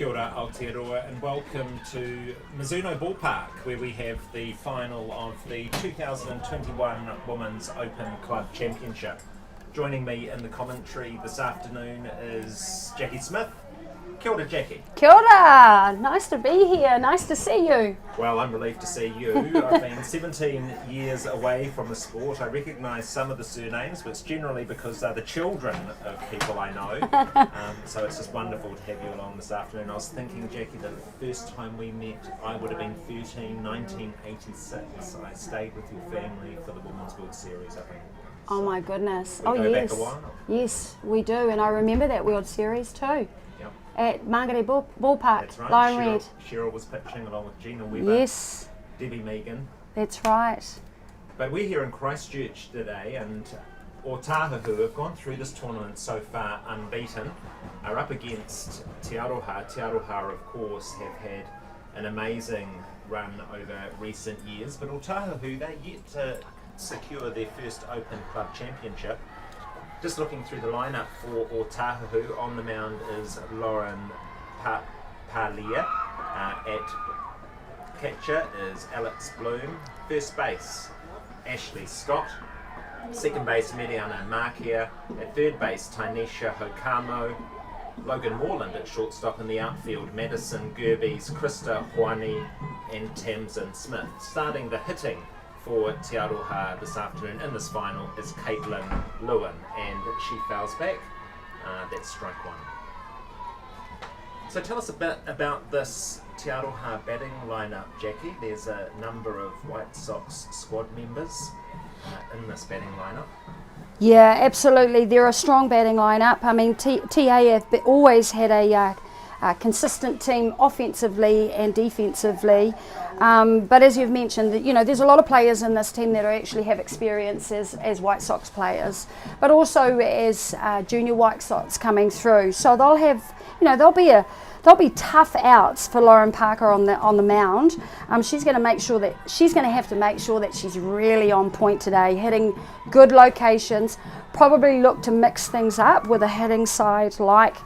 Kia ora, Aotearoa, and welcome to Mizuno Ballpark, where we have the final of the 2021 Women's Open Club Championship. Joining me in the commentary this afternoon is Jackie Smith. Kia ora, Jackie. Kia ora! Nice to be here, nice to see you. Well, I'm relieved to see you. I've been 17 years away from the sport. I recognise some of the surnames, but it's generally because they're the children of people I know. So it's just wonderful to have you along this afternoon. I was thinking, Jackie, that the first time we met, I would have been 13, 1986. I stayed with your family for the Women's World Series, I think. Oh my goodness. We go yes. back a while. Yes, we do, and I remember that World Series too. Yep. At Mangere Ballpark, That's right. Line Red. Cheryl was pitching along with Gina Weber, Yes, Debbie Megan. that's right. But we're here in Christchurch today, and Otahuhu have gone through this tournament so far unbeaten, are up against Tiarohar. Tiarohar, of course, have had an amazing run over recent years, but Otahuhu, they're yet to secure their first Open Club Championship. Just looking through the lineup for Otahuhu, on the mound is Lara Andrews. At catcher is Alex Bloom. First base, Ashley Scott. Second base, Mediana Marquia. At third base, Tanisha Hokamo. Logan Moreland at shortstop. In the outfield, Madison Gerbies, Krista Huani and Tamsin Smith. Starting the hitting for Tiarohar this afternoon in this final is Caitlin Lewin, and she fouls back. That's strike one. So tell us a bit about this Tiarohar batting lineup, Jackie. There's a number of White Sox squad members in this batting lineup. Yeah, absolutely. They're a strong batting lineup. I mean, TA have always had a consistent team offensively and defensively. But as you've mentioned, you know, there's a lot of players in this team that actually have experience as White Sox players, but also as junior White Sox coming through. So they'll have, you know, there'll be tough outs for Lauren Parker on the mound. She's going to have to make sure that she's really on point today, hitting good locations. Probably look to mix things up with a hitting side like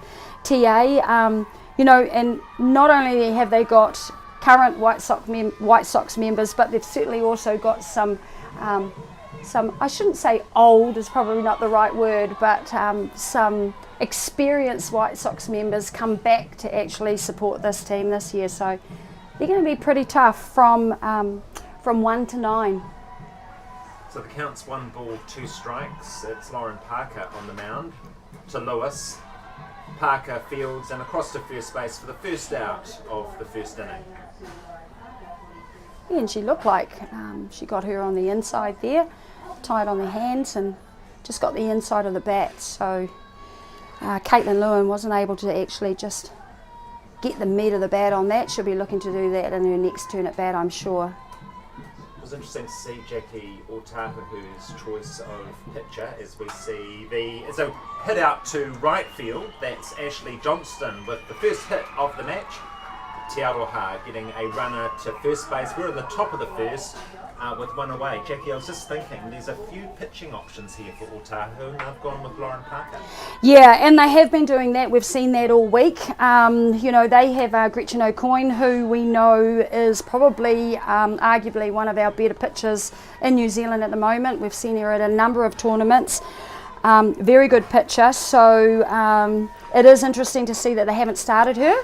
TA. You know, and not only have they got current White Sox members, but they've certainly also got some, I shouldn't say old is probably not the right word, but some experienced White Sox members come back to actually support this team this year. So they're going to be pretty tough from 1 to 9. So the count's 1 ball, 2 strikes. It's Lauren Parker on the mound to Lewis. Parker fields and across to first base for the first out of the first inning. Yeah, and she looked like she got her on the inside there, tied on the hands, and just got the inside of the bat. So Caitlin Lewin wasn't able to actually just get the meat of the bat on that. She'll be looking to do that in her next turn at bat, I'm sure. It was interesting to see Jackie Otahuhu's choice of pitcher as we see it's a hit out to right field. That's Ashley Johnston with the first hit of the match. Tiarohar getting a runner to first base. We're at the top of the first with 1 away. Jackie, I was just thinking there's a few pitching options here for Otahuhu, and I've gone with Lauren Parker. Yeah, and they have been doing that. We've seen that all week. You know, they have Gretchen O'Coin, who we know is probably arguably one of our better pitchers in New Zealand at the moment. We've seen her at a number of tournaments. Very good pitcher. So it is interesting to see that they haven't started her.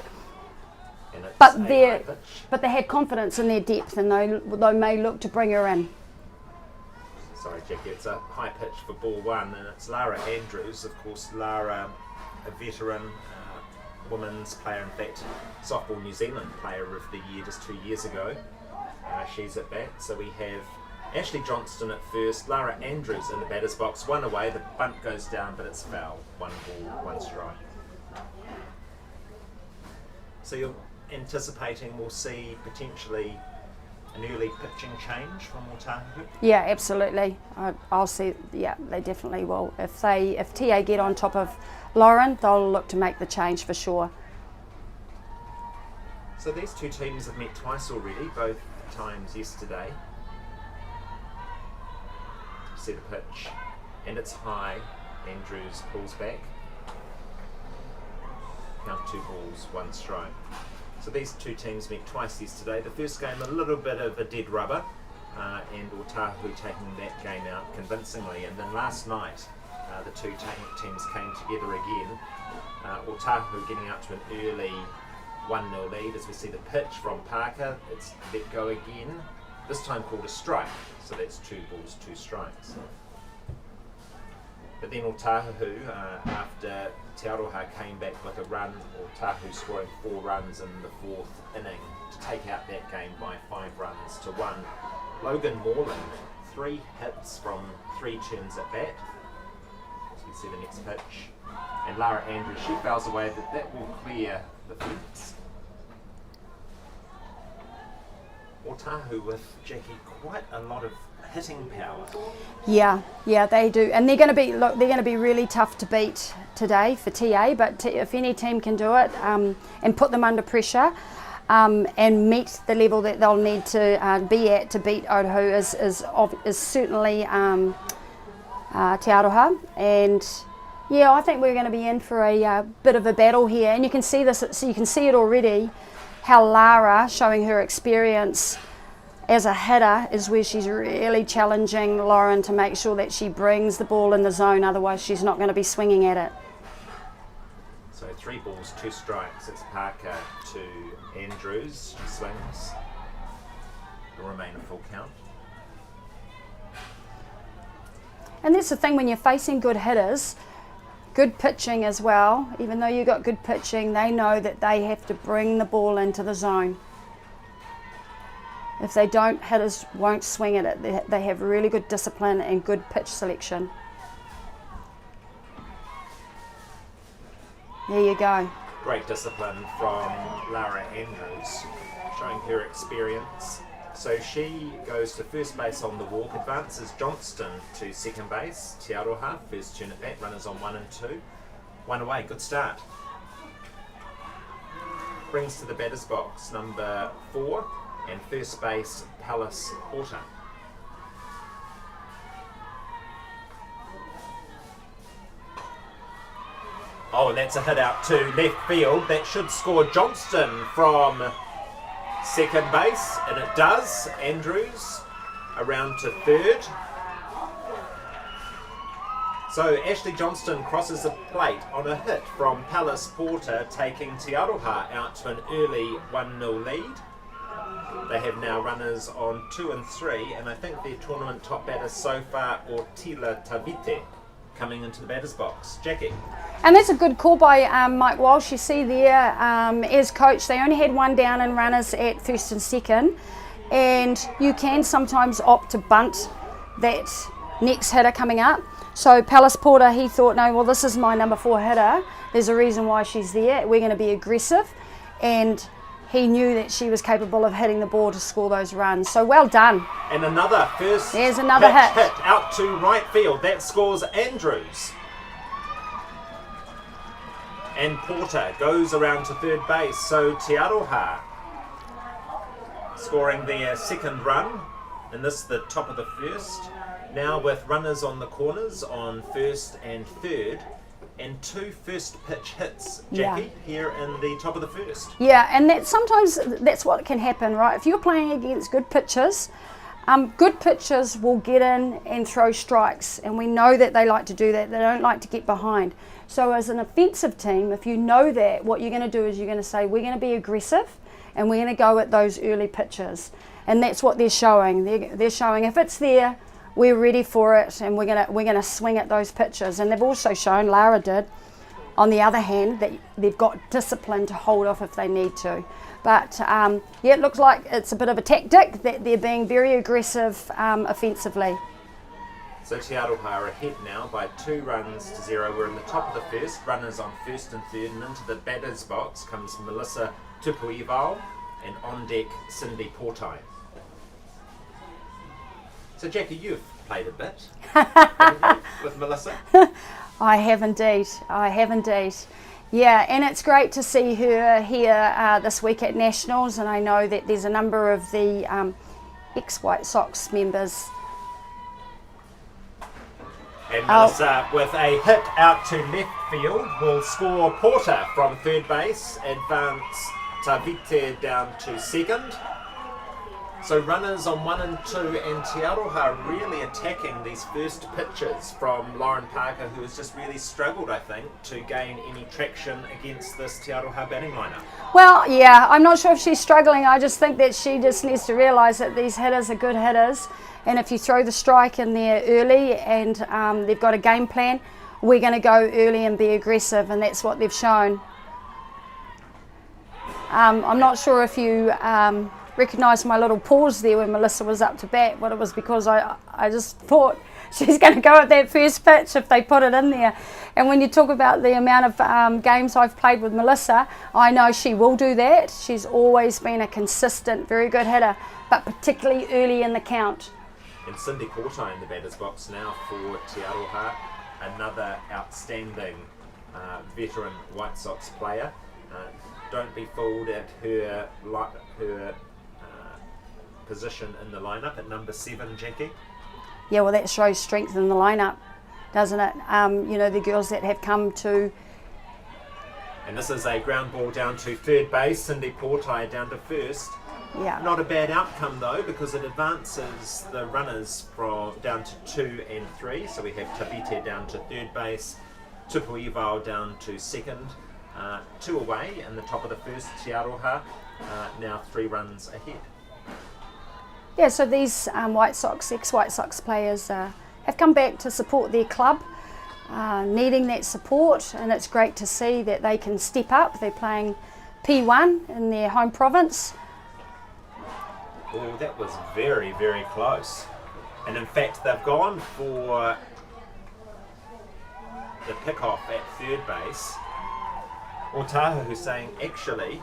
But they had confidence in their depth, and they may look to bring her in. Sorry, Jackie, it's a high pitch for ball 1, and it's Lara Andrews. Of course, Lara, a veteran women's player, in fact, Softball New Zealand Player of the Year just 2 years ago. She's at bat. So we have Ashley Johnston at first, Lara Andrews in the batter's box, 1 away. The bunt goes down, but it's foul. 1 ball, 1 strike. So you're anticipating we'll see potentially an early pitching change from Otahuhu? Yeah, absolutely. I'll see. Yeah, they definitely will. If TA get on top of Lauren, they'll look to make the change for sure. So these two teams have met twice already, both times yesterday. See the pitch, and it's high. Andrews pulls back. count 2 balls, 1 strike. So these two teams met twice yesterday. The first game a little bit of a dead rubber, and Otahuhu taking that game out convincingly. And then last night, the two teams came together again. Otahuhu getting out to an early 1-0 lead as we see the pitch from Parker. It's let go again, this time called a strike. So that's 2 balls, 2 strikes. But then Otahuhu, after Tiarohar came back with a run, Otahuhu scoring 4 runs in the 4th inning to take out that game by 5 runs to 1. Logan Moreland, 3 hits from 3 turns at bat. As we see the next pitch. And Lara Andrews, she fouls away, but that will clear the fence. Otahuhu with, Jackie, quite a lot of hitting power. Yeah, they do, and they're going to be really tough to beat today for TA. But if any team can do it and put them under pressure and meet the level that they'll need to be at to beat Otahuhu is certainly Tiarohar. And yeah, I think we're going to be in for a bit of a battle here, and you can see this. So you can see it already. How Lara, showing her experience as a hitter, is where she's really challenging Lauren to make sure that she brings the ball in the zone, otherwise she's not going to be swinging at it. So 3 balls, 2 strikes. It's Parker to Andrews. She swings. It'll remain a full count. And that's the thing when you're facing good hitters, good pitching as well, even though you've got good pitching, they know that they have to bring the ball into the zone. If they don't, hitters won't swing at it. They have really good discipline and good pitch selection. There you go. Great discipline from Lara Andrews, showing her experience. So she goes to first base on the walk, advances Johnston to second base. Tiarohar, first turn at bat, runners on 1 and 2. 1 away, good start. Brings to the batter's box number 4 and first base Palace Porter. Oh, and that's a hit out to left field. That should score Johnston from second base, and it does. Andrews around to third. So Ashley Johnston crosses the plate on a hit from Palace Porter, taking Tiarohar out to an early 1-0 lead. They have now runners on 2 and 3, and I think their tournament top batter so far, Ortila Tavite, coming into the batter's box. Jackie. And that's a good call by Mike Walsh. You see there, as coach, they only had 1 down and runners at first and second, and you can sometimes opt to bunt that next hitter coming up. So Palace Porter, he thought, no, well, this is my number 4 hitter. There's a reason why she's there. We're going to be aggressive, and he knew that she was capable of hitting the ball to score those runs. So well done. And another first There's another hit out to right field. That scores Andrews. And Porter goes around to third base. So Tiarohar scoring their second run. And this is the top of the first. Now with runners on the corners on first and third. And 2 first pitch hits, Jackie, here in the top of the first. Yeah, and sometimes that's what can happen, right? If you're playing against good pitchers will get in and throw strikes, and we know that they like to do that. They don't like to get behind. So as an offensive team, if you know that, what you're going to do is you're going to say, we're going to be aggressive, and we're going to go at those early pitches. And that's what they're showing. They're showing if it's there, we're ready for it, and we're gonna swing at those pitches. And they've also shown, Lara did, on the other hand, that they've got discipline to hold off if they need to. But yeah, it looks like it's a bit of a tactic that they're being very aggressive offensively. So Tiarohar ahead now by 2 runs to 0. We're in the top of the first. Runners on first and third, and into the batter's box comes Melissa Tupuival, and on deck Cindy Portai. So Jackie, you've played a bit with Melissa. I have indeed. Yeah, and it's great to see her here this week at Nationals, and I know that there's a number of the ex-White Sox members. And Melissa, with a hit out to left field, will score Porter from third base, advance Tavite down to second. So runners on 1 and 2, and Tiarohar really attacking these first pitches from Lauren Parker, who has just really struggled, I think, to gain any traction against this Tiarohar batting lineup. Well, yeah, I'm not sure if she's struggling. I just think that she just needs to realise that these hitters are good hitters, and if you throw the strike in there early and they've got a game plan, we're going to go early and be aggressive, and that's what they've shown. I'm not sure if you recognised my little pause there when Melissa was up to bat, but it was because I just thought she's going to go at that first pitch if they put it in there. And when you talk about the amount of games I've played with Melissa, I know she will do that. She's always been a consistent, very good hitter, but particularly early in the count. And Cindy Porter in the batter's box now for Tiarohar, another outstanding veteran White Sox player. Don't be fooled at her position in the lineup at number 7, Jackie. Yeah, well, that shows strength in the lineup, doesn't it? You know, the girls that have come to. And this is a ground ball down to third base, Cindy Portai down to first. Yeah. Not a bad outcome though, because it advances the runners from down to 2 and 3. So we have Tavite down to third base, Tupuivao down to second, 2 away in the top of the first, Tiarohar now 3 runs ahead. Yeah, so these White Sox, ex-White Sox players have come back to support their club, needing that support, and it's great to see that they can step up. They're playing P1 in their home province. Oh, that was very, very close. And in fact, they've gone for the pick-off at third base. Otahuhu saying, actually,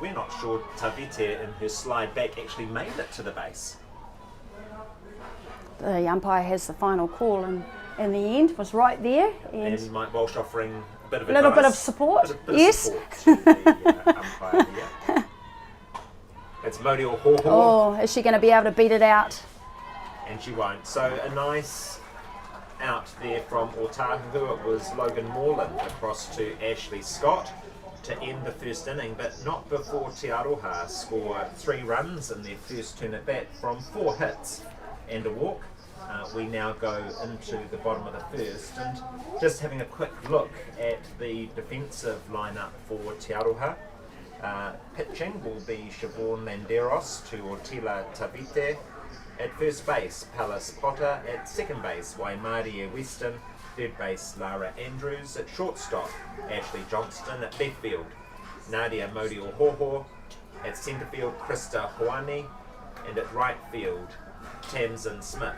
we're not sure Tavite in her slide back actually made it to the base. The umpire has the final call, and in the end was right there. And Mike Walsh offering a bit of a little bit of support. Bit support to the umpire here. It's Modi Otahuhu. Oh, is she going to be able to beat it out? And she won't. So a nice out there from Otahuhu. It was Logan Moreland across to Ashley Scott to end the first inning, but not before Tiarohar score 3 runs in their first turn at bat from 4 hits and a walk. We now go into the bottom of the first, and just having a quick look at the defensive lineup for Tiarohar. Pitching will be Siobhan Landeros to Ortila Tavite. At first base, Pallas Potter. At second base, Waimaria Weston. Third base, Lara Andrews. At shortstop, Ashley Johnston. At left field, Nadia Modi Otahuhu. At centre field, Krista Hoani. And at right field, Tamsin Smith.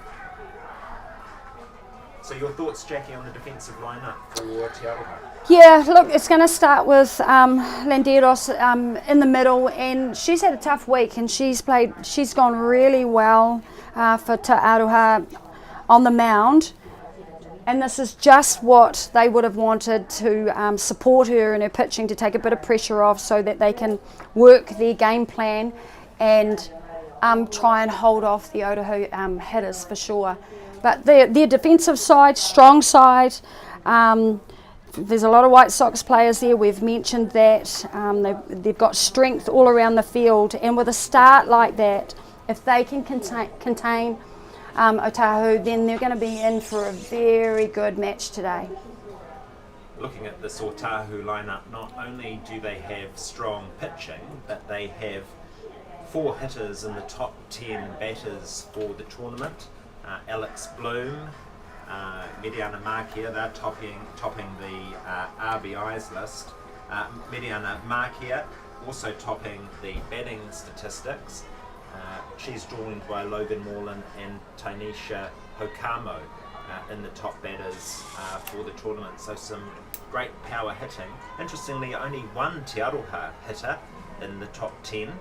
So your thoughts, Jackie, on the defensive lineup for Tiarohar? Yeah, look, it's going to start with Landeros in the middle, and she's had a tough week, and she's gone really well for Tiarohar on the mound. And this is just what they would have wanted to support her in her pitching, to take a bit of pressure off so that they can work their game plan and try and hold off the Otahuhu hitters for sure. But their defensive side, strong side, there's a lot of White Sox players there, we've mentioned that. They've got strength all around the field, and with a start like that, if they can contain Otahuhu, then they're going to be in for a very good match today. Looking at this Otahuhu lineup, not only do they have strong pitching, but they have 4 hitters in the top 10 batters for the tournament. Alex Bloom, Mediana Marquia, they're topping the RBI's list. Mediana Marquia also topping the batting statistics. She's joined by Logan Moreland and Tanisha Hokamo in the top batters for the tournament. So some great power hitting. Interestingly, only one Tiarohar hitter in the top 10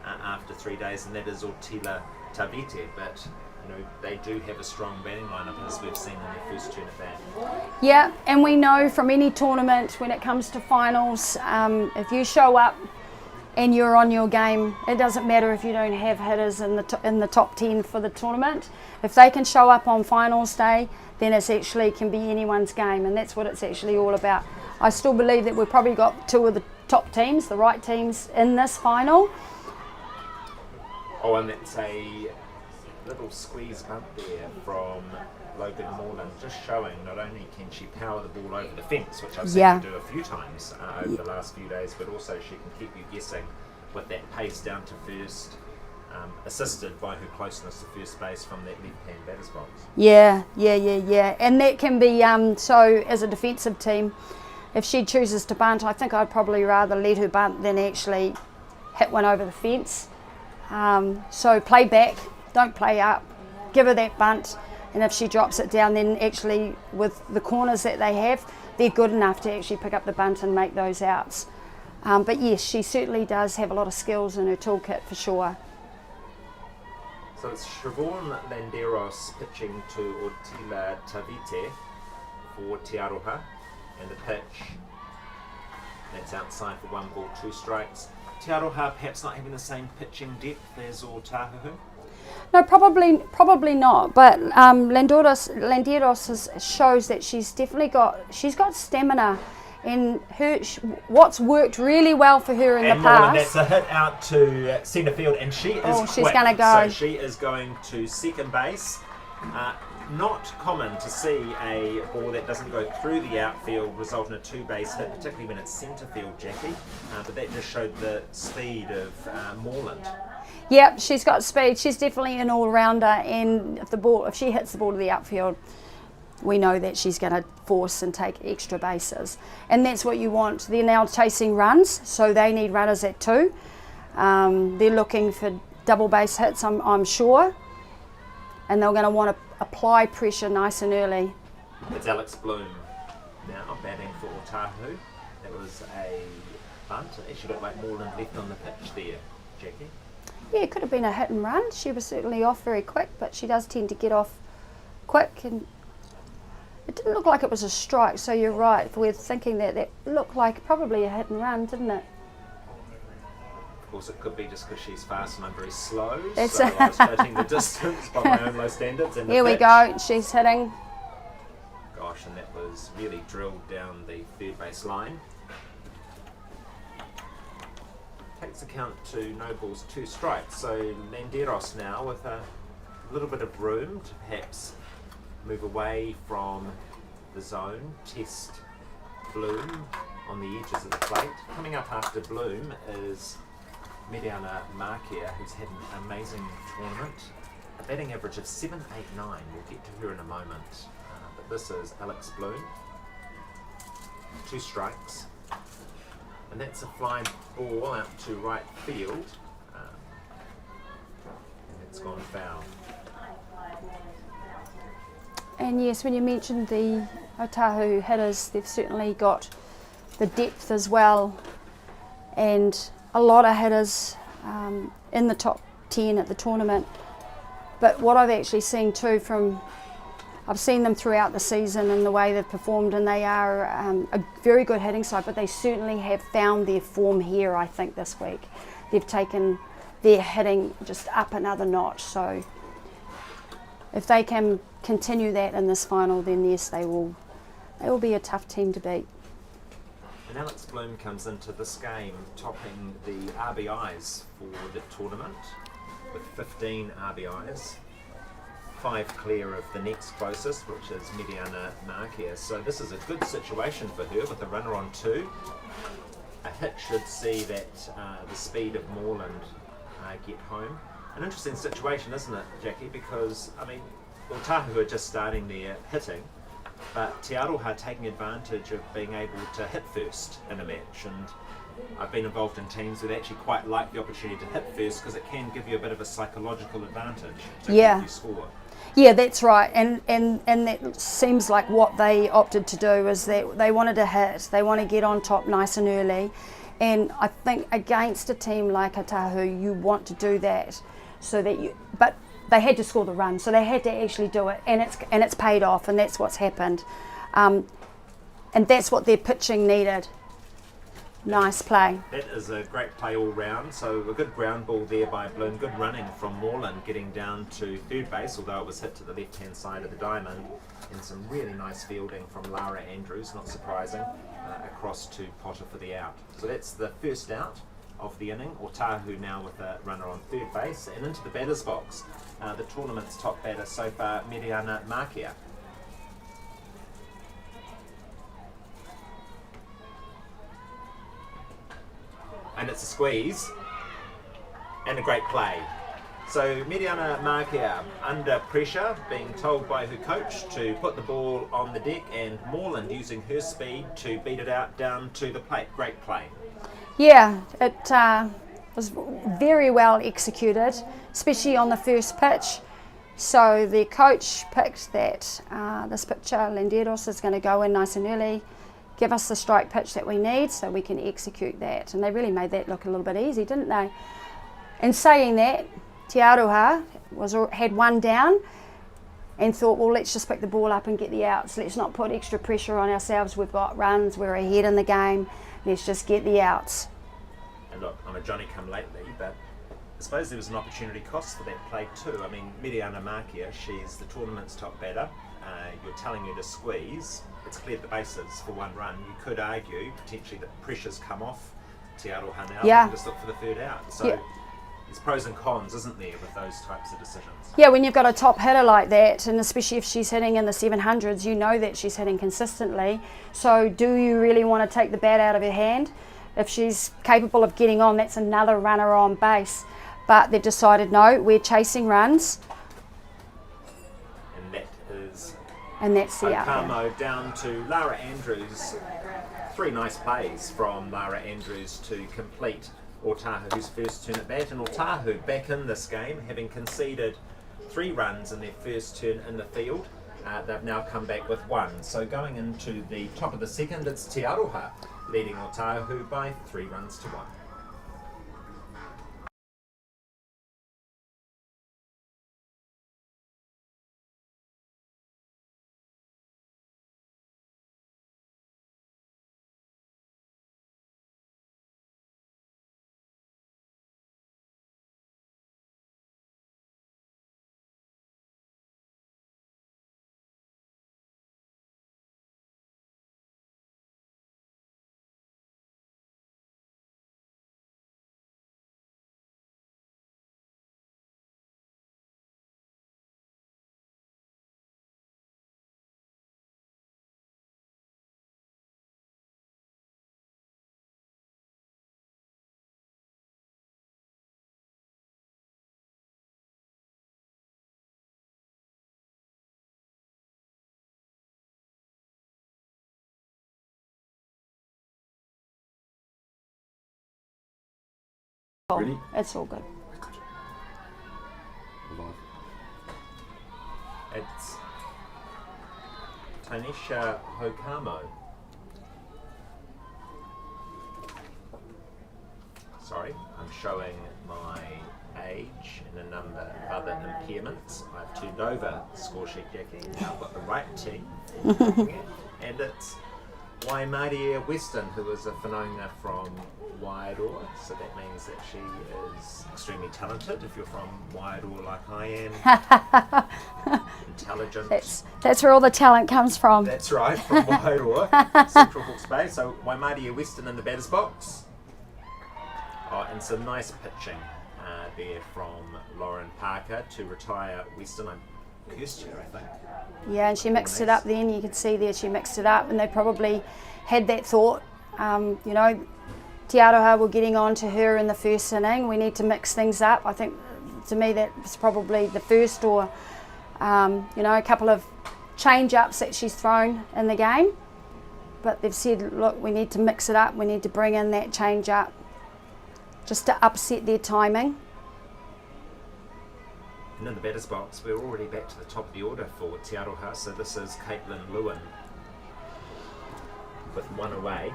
after 3 days, and that is Ortila Tavite. But you know, they do have a strong batting lineup, as we've seen in their first turn at bat. Yeah, and we know from any tournament when it comes to finals, if you show up and you're on your game, it doesn't matter if you don't have hitters in the top 10 for the tournament. If they can show up on finals day, then it's actually can be anyone's game, and that's what it's actually all about. I still believe that we've probably got two of the top teams, the right teams in this final. Oh, and that's a little squeeze bump there from Logan Moreland, just showing not only can she power the ball over the fence, which I've seen her do a few times over the last few days, but also she can keep you guessing with that pace down to first, assisted by her closeness to first base from that left-hand batter's box. Yeah. And that can be, so as a defensive team, if she chooses to bunt, I think I'd probably rather let her bunt than actually hit one over the fence. So play back, don't play up, give her that bunt, and if she drops it down, then actually with the corners that they have, they're good enough to actually pick up the bunt and make those outs. But yes, she certainly does have a lot of skills in her toolkit for sure. So it's Siobhan Landeros pitching to Otila Tavite for Tiarohar, and the pitch, that's outside for 1 ball, 2 strikes. Tiarohar perhaps not having the same pitching depth as Otahuhu? No, probably not. But Landeros shows that she's definitely got stamina, and what's worked really well for her in the past. And that's a hit out to centre field, and she is quick. She's going to go. So she is going to second base. Not common to see a ball that doesn't go through the outfield result in a 2-base hit, particularly when it's centre field, Jackie. But that just showed the speed of Moreland. Yep, she's got speed. She's definitely an all-rounder, and if she hits the ball to the outfield, we know that she's going to force and take extra bases, and that's what you want. They're now chasing runs, so they need runners at 2. They're looking for double base hits, I'm sure, and they're going to want to apply pressure nice and early. It's Alex Bloom now batting for Otahuhu. That was a bunt. It actually looked like Moreland left on the pitch there, Jackie. Yeah, it could have been a hit and run. She was certainly off very quick, but she does tend to get off quick, and it didn't look like it was a strike, so you're right. We're thinking that looked like probably a hit and run, didn't it? Of course, it could be just because she's fast and I'm very slow, It's so I was judging the distance by my own low standards. And Here we go, she's hitting. Gosh, and that was really drilled down the third base line. Takes account to no balls, 2 strikes. So Landeros now with a little bit of room to perhaps move away from the zone, test Bloom on the edges of the plate. Coming up after Bloom is Mediana Marquia, who's had an amazing tournament. A batting average of 7.89. We'll get to her in a moment. But this is Alex Bloom. 2 strikes. And that's a fly ball out to right field. And it's gone foul. And yes, when you mentioned the Otahuhu hitters, they've certainly got the depth as well, and a lot of hitters in the top 10 at the tournament. But what I've actually seen too I've seen them throughout the season and the way they've performed, and they are a very good hitting side, but they certainly have found their form here, I think, this week. They've taken their hitting just up another notch, so if they can continue that in this final, then yes, they will be a tough team to beat. And Alex Bloom comes into this game topping the RBIs for the tournament with 15 RBIs, 5 clear of the next closest, which is Mediana Marquia. So this is a good situation for her with a runner on 2. A hit should see that the speed of Moreland get home. An interesting situation, isn't it, Jackie? Because, I mean, Otahuhu are just starting their hitting, but Tiarohar taking advantage of being able to hit first in a match. And I've been involved in teams that actually quite like the opportunity to hit first because it can give you a bit of a psychological advantage to if you score. Yeah, that's right, and that seems like what they opted to do is that they wanted to hit, they want to get on top nice and early, and I think against a team like Otahuhu, you want to do that so that but they had to score the run, so they had to actually do it, and it's paid off, and that's what's happened, and that's what their pitching needed. Nice play. That is a great play all round. So a good ground ball there by Bloom. Good running from Moreland getting down to third base, although it was hit to the left-hand side of the diamond. And some really nice fielding from Lara Andrews, not surprising, across to Potter for the out. So that's the first out of the inning. Otahuhu now with a runner on third base. And into the batter's box, the tournament's top batter so far, Mediana Marquia. And it's a squeeze and a great play. So Mediana Marquia under pressure, being told by her coach to put the ball on the deck, and Moreland using her speed to beat it out down to the plate. Great play. Yeah, it was very well executed, especially on the first pitch. So the coach picked that this pitcher, Landeros, is going to go in nice and early, give us the strike pitch that we need so we can execute that. And they really made that look a little bit easy, didn't they? In saying that, Tiarohar had one down and thought, well, let's just pick the ball up and get the outs. Let's not put extra pressure on ourselves. We've got runs, we're ahead in the game. Let's just get the outs. And look, I'm a Johnny-come-lately, but I suppose there was an opportunity cost for that play too. I mean, Mediana Marquia, she's the tournament's top batter. You're telling her to squeeze. It's cleared the bases for one run. You could argue potentially that pressure's come off Tiarohar now. Yeah. And just look for the third out. So Yeah. there's pros and cons, isn't there, with those types of decisions? Yeah, when you've got a top hitter like that, and especially if she's hitting in the 700s, you know that she's hitting consistently. So do you really want to take the bat out of her hand? If she's capable of getting on, that's another runner on base. But they've decided, no, we're chasing runs. And that is And that's the out. Okamo down to Lara Andrews. Three nice plays from Lara Andrews to complete Otahuhu's first turn at bat. And Otahuhu back in this game, having conceded 3 runs in their first turn in the field. They've now come back with 1. So going into the top of the second, it's Tiarohar leading Otahuhu by 3 runs to 1. Ready? It's all good. It's Tanisha Hokamo. Sorry, I'm showing my age and a number of other impairments. I've turned over the score sheet, Jackie. Now I've got the right team. And it's Waimaria Weston, who is a whanaunga from Wairoa, so that means that she is extremely talented. If you're from Wairoa like I am, intelligent. That's where all the talent comes from. That's right, from Wairoa, Central Hawke's Bay. So Waimaria Weston in the batter's box. Oh, and some nice pitching there from Lauren Parker to retire Weston. I cursed her, I think. Yeah, and she mixed it up then. You could see there she mixed it up, and they probably had that thought, you know, Tiarohar were getting on to her in the first inning. We need to mix things up. I think, to me, that's probably the first or, you know, a couple of change-ups that she's thrown in the game. But they've said, look, we need to mix it up. We need to bring in that change-up just to upset their timing. And in the batter's box, we're already back to the top of the order for Tiarohar. So this is Caitlin Lewin with 1 away.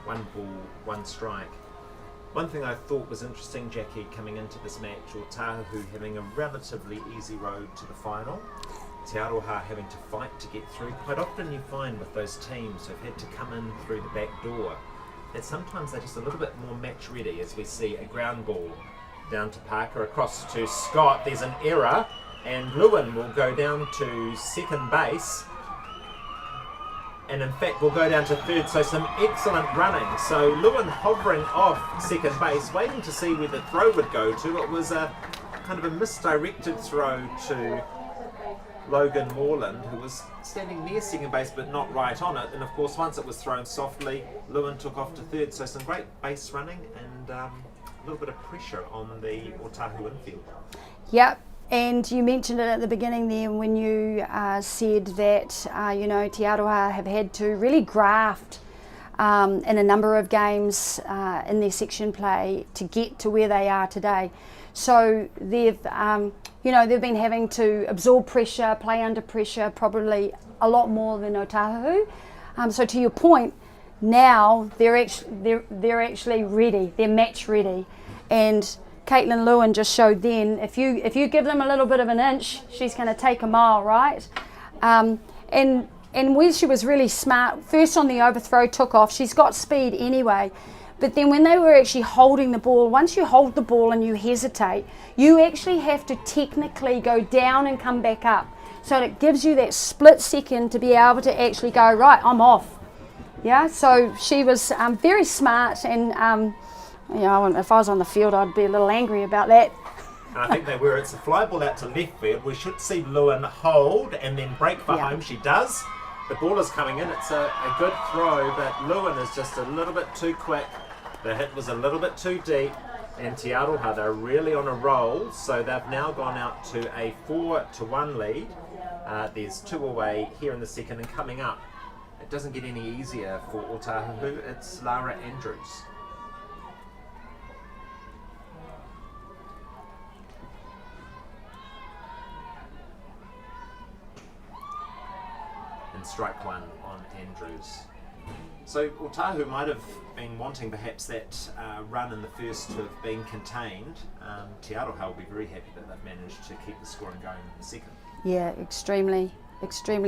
1 ball, 1 strike. One thing I thought was interesting, Jackie, coming into this match, Otahuhu having a relatively easy road to the final. Tiarohar having to fight to get through. Quite often you find with those teams who've had to come in through the back door that sometimes they're just a little bit more match ready, as we see a ground ball down to Parker, across to Scott. There's an error and Lewin will go down to second base, and in fact will go down to third, so some excellent running. So Lewin hovering off second base, waiting to see where the throw would go to. It was a kind of a misdirected throw to Logan Moreland, who was standing near second base but not right on it, and of course once it was thrown softly, Lewin took off to third. So some great base running and a little bit of pressure on the Otahuhu infield. Yep. And you mentioned it at the beginning there when you said that Tiarohar have had to really graft in a number of games in their section play to get to where they are today. So they've been having to absorb pressure, play under pressure, probably a lot more than Otahuhu. So to your point, now they're actually ready. They're match ready, and Caitlin Lewin just showed then, if you give them a little bit of an inch, she's going to take a mile, right? And where she was really smart, first on the overthrow, took off. She's got speed anyway. But then when they were actually holding the ball, once you hold the ball and you hesitate, you actually have to technically go down and come back up. So it gives you that split second to be able to actually go, right, I'm off. Yeah, so she was very smart, and if I was on the field, I'd be a little angry about that. And I think they were. It's a fly ball out to left field. We should see Lewin hold and then break for home. She does. The ball is coming in. It's a good throw, but Lewin is just a little bit too quick. The hit was a little bit too deep, and Tiarohar, they're really on a roll, so they've now gone out to a 4-1 lead. There's 2 away here in the second, and coming up, it doesn't get any easier for Otahuhu. It's Lara Andrews. Strike one on Andrews. So Otahuhu might have been wanting perhaps that run in the first to have been contained. Tiarohar will be very happy that they've managed to keep the scoring going in the second. Yeah, extremely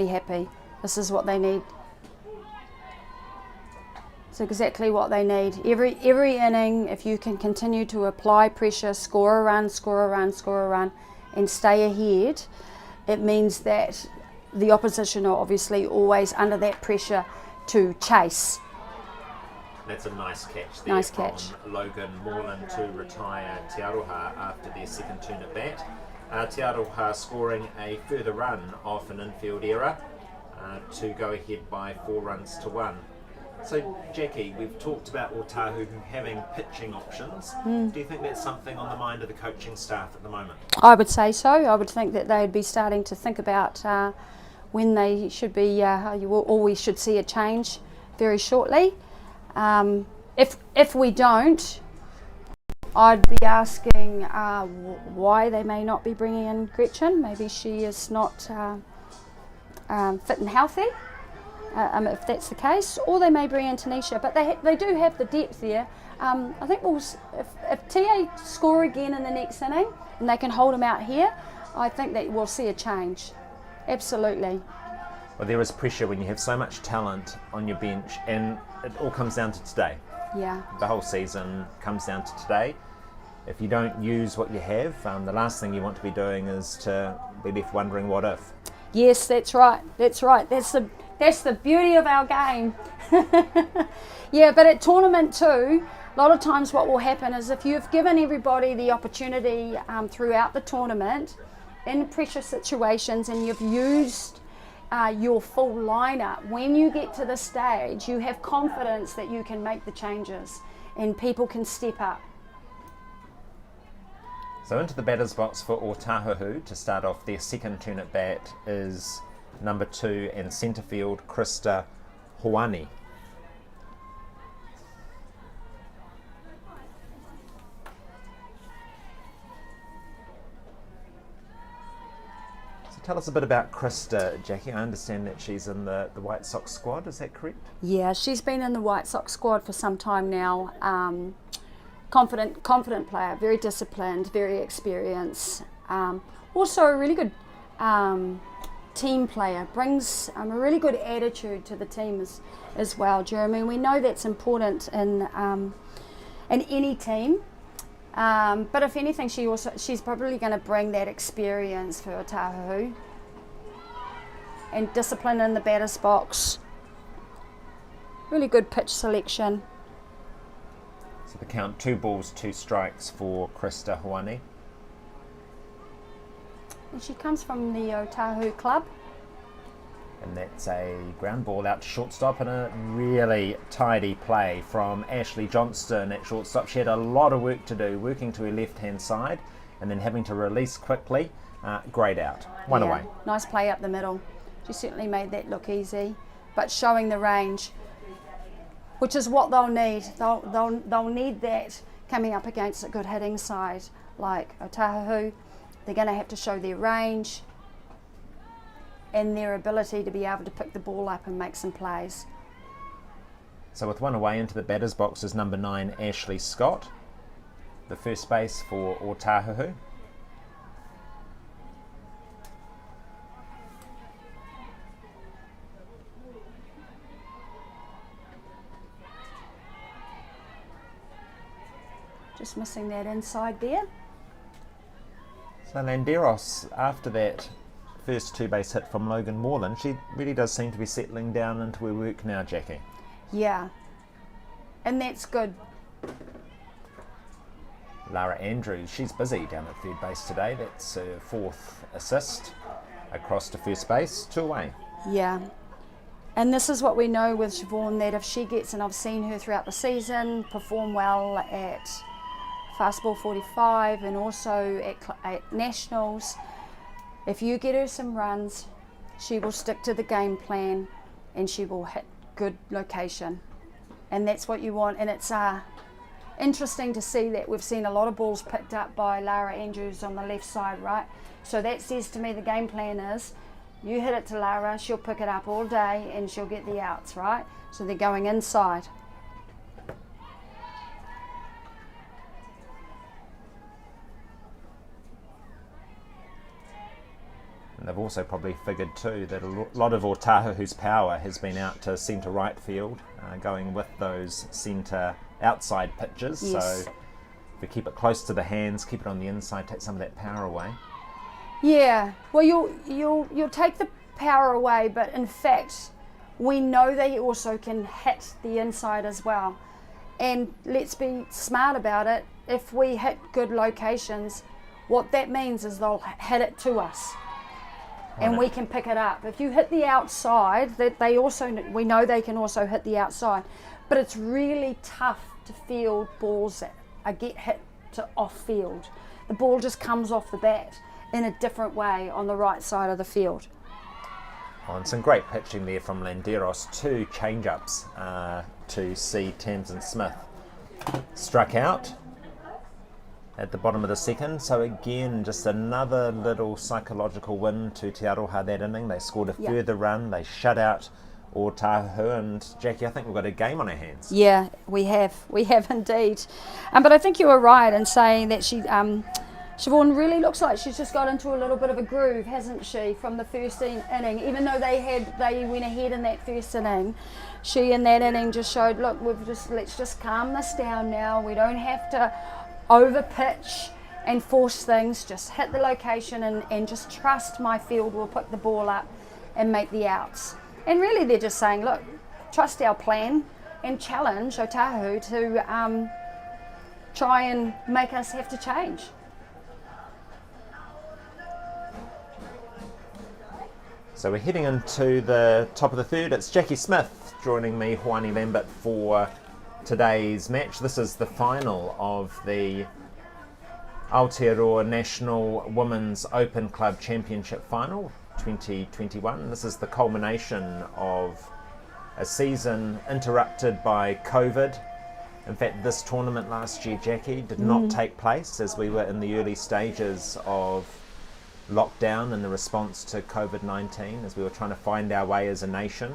happy. This is what they need. It's exactly what they need. Every inning, if you can continue to apply pressure, score a run, and stay ahead, it means that the opposition are obviously always under that pressure to chase. That's a nice catch there from Logan Moreland to retire Tiarohar after their second turn at bat. Tiarohar scoring a further run off an infield error to go ahead by 4-1. So Jackie, we've talked about Otahuhu having pitching options. Do you think that's something on the mind of the coaching staff at the moment? I would say so. I would think that they'd be starting to think about when they should be, or we should see a change very shortly. If we don't, I'd be asking why they may not be bringing in Gretchen. Maybe she is not fit and healthy, if that's the case, or they may bring in Tanisha. But they do have the depth there. I think if TA score again in the next inning and they can hold them out here, I think that we'll see a change. Absolutely. Well, there is pressure when you have so much talent on your bench, and it all comes down to today. Yeah. The whole season comes down to today. If you don't use what you have, the last thing you want to be doing is to be left wondering what if. Yes, that's right. That's the beauty of our game. Yeah, but at tournament too, a lot of times what will happen is if you've given everybody the opportunity throughout the tournament in pressure situations and you've used your full lineup, when you get to the stage, you have confidence that you can make the changes and people can step up. So into the batter's box for Otahuhu to start off their second turn at bat is number 2 and centre field Krista Hoani. Tell us a bit about Krista, Jackie. I understand that she's in the White Sox squad, is that correct? Yeah, she's been in the White Sox squad for some time now. Confident player, very disciplined, very experienced. Also a really good team player, brings a really good attitude to the team as well, Jeremy. We know that's important in any team. But if anything, she's probably going to bring that experience for Otahuhu and discipline in the batter's box. Really good pitch selection. So the count, 2 balls, 2 strikes for Krista Hoani. And she comes from the Otahuhu club. And that's a ground ball out to shortstop, and a really tidy play from Ashley Johnston at shortstop. She had a lot of work to do, working to her left-hand side and then having to release quickly. Great out. One away. Nice play up the middle. She certainly made that look easy, but showing the range, which is what they'll need. They'll need that coming up against a good hitting side like Otahuhu. They're going to have to show their range and their ability to be able to pick the ball up and make some plays. So with 1 away, into the batter's box is number 9, Ashley Scott. The first base for Otahuhu. Just missing that inside there. So Landeros, after that first 2-base hit from Logan Moreland, she really does seem to be settling down into her work now, Jackie. Yeah, and that's good. Lara Andrews, she's busy down at third base today. That's her 4th assist across to first base, 2 away. Yeah, and this is what we know with Siobhan, that if she gets, and I've seen her throughout the season perform well at Fastball 45 and also at Nationals, if you get her some runs, she will stick to the game plan and she will hit good location. And that's what you want. And it's interesting to see that we've seen a lot of balls picked up by Lara Andrews on the left side, right? So that says to me the game plan is you hit it to Lara, she'll pick it up all day and she'll get the outs, right? So they're going inside. And they've also probably figured too that a lot of Otahuhu's power has been out to centre right field, going with those centre outside pitches. Yes. So if we keep it close to the hands, keep it on the inside, take some of that power away. Yeah, well you'll take the power away, but in fact we know they also can hit the inside as well. And let's be smart about it. If we hit good locations, what that means is they'll hit it to us. And we can pick it up. If you hit the outside, we know they can also hit the outside, but it's really tough to field balls that get hit to off field. The ball just comes off the bat in a different way on the right side of the field. Oh, and some great pitching there from Landeros. 2 change-ups to see Tamsin Smith struck out at the bottom of the second. So again, just another little psychological win to Tiarohar that inning. They scored a further run, they shut out Otahuhu, and Jackie, I think we've got a game on our hands. Yeah, we have indeed. But I think you were right in saying that Siobhan really looks like she's just got into a little bit of a groove, hasn't she, from the first inning. Even though they went ahead in that first inning, she in that inning just showed, look, let's just calm this down now. We don't have to over pitch and force things, just hit the location and just trust my field will pick the ball up and make the outs. And really they're just saying, look, trust our plan and challenge Otahuhu to try and make us have to change. So we're heading into the top of the third. It's Jackie Smith joining me, Hoani Lambert, for today's match. This is the final of the Aotearoa National Women's Open Club Championship Final 2021. This is the culmination of a season interrupted by COVID. In fact, this tournament last year, Jackie, did not take place as we were in the early stages of lockdown in the response to COVID-19, as we were trying to find our way as a nation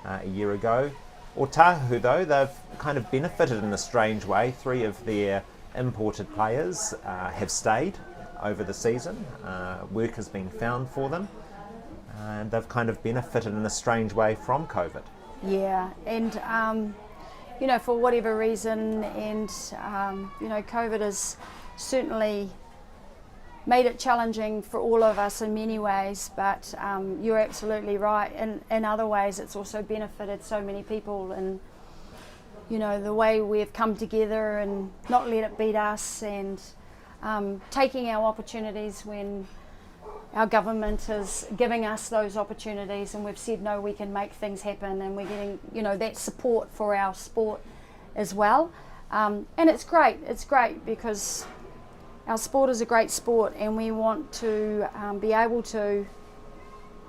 a year ago. Otahuhu, though, they've kind of benefited in a strange way. 3 of their imported players have stayed over the season. Work has been found for them. and they've kind of benefited in a strange way from COVID. Yeah, and for whatever reason, and COVID has certainly made it challenging for all of us in many ways, but you're absolutely right. In other ways, it's also benefited so many people, and the way we've come together and not let it beat us, and taking our opportunities when our government is giving us those opportunities, and we've said no, we can make things happen, and we're getting that support for our sport as well, and it's great because our sport is a great sport, and we want to be able to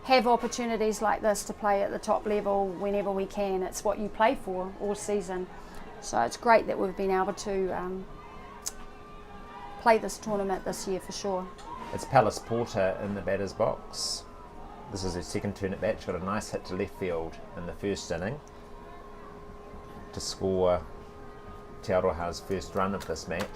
have opportunities like this to play at the top level whenever we can. It's what you play for all season, so it's great that we've been able to play this tournament this year for sure. It's Palace Porter in the batter's box. This is her second turn at bat. She got a nice hit to left field in the first inning to score Tiarohar's first run of this match.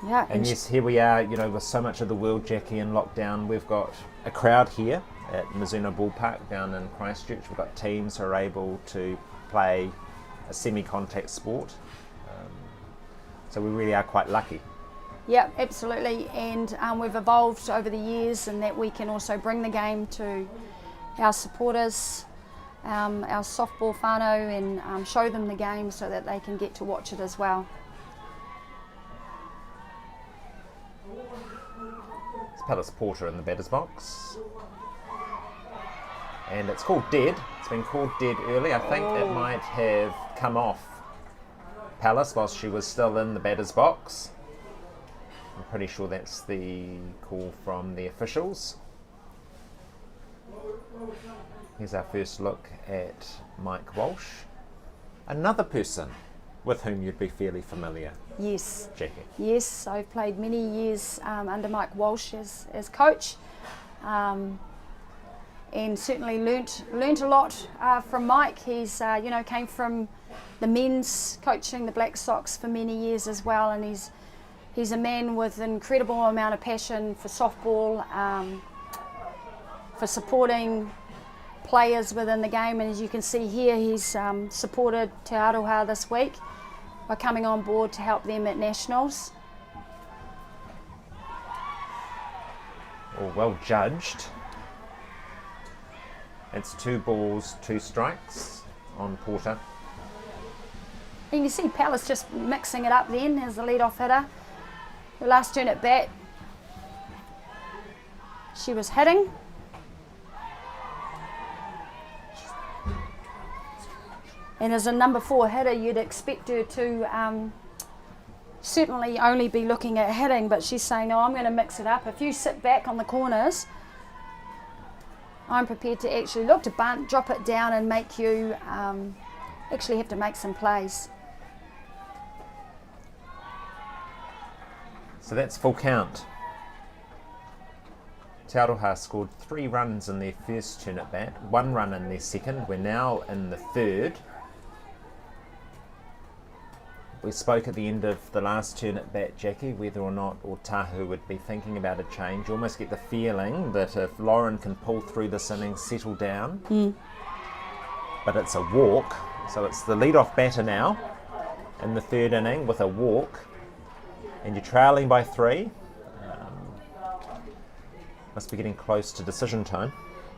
Yeah, and yes, here we are, with so much of the world, Jackie, in lockdown. We've got a crowd here at Mizuno Ballpark down in Christchurch. We've got teams who are able to play a semi-contact sport. So we really are quite lucky. Yeah, absolutely, and we've evolved over the years in that we can also bring the game to our supporters, our softball whānau, and show them the game so that they can get to watch it as well. It's Palace Porter in the batter's box, and it's called dead. It's been called dead early. I think it might have come off Palace whilst she was still in the batter's box. I'm pretty sure that's the call from the officials. Here's our first look at Mike Walsh. Another person with whom you'd be fairly familiar. Yes. Jackie. Yes, I've played many years under Mike Walsh as coach, and certainly learnt a lot from Mike. He's came from the men's coaching the Black Sox for many years as well, and he's a man with an incredible amount of passion for softball, for supporting players within the game, and as you can see here, he's supported Tiarohar this week by coming on board to help them at Nationals. Well judged. It's 2 balls, 2 strikes on Porter. And you see Palace just mixing it up then as the lead-off hitter. Her last turn at bat, she was hitting. And as a number 4 hitter, you'd expect her to certainly only be looking at hitting, but she's saying, no, I'm going to mix it up. If you sit back on the corners, I'm prepared to actually look to bunt, drop it down, and make you actually have to make some plays. So that's full count. Tiarohar scored 3 runs in their first turn at bat, 1 run in their second. We're now in the third. We spoke at the end of the last turn at bat, Jackie, whether or not Otahuhu would be thinking about a change. You almost get the feeling that if Lauren can pull through this inning, settle down. But it's a walk, so it's the lead-off batter now in the third inning with a walk. And you're trailing by 3. Must be getting close to decision time.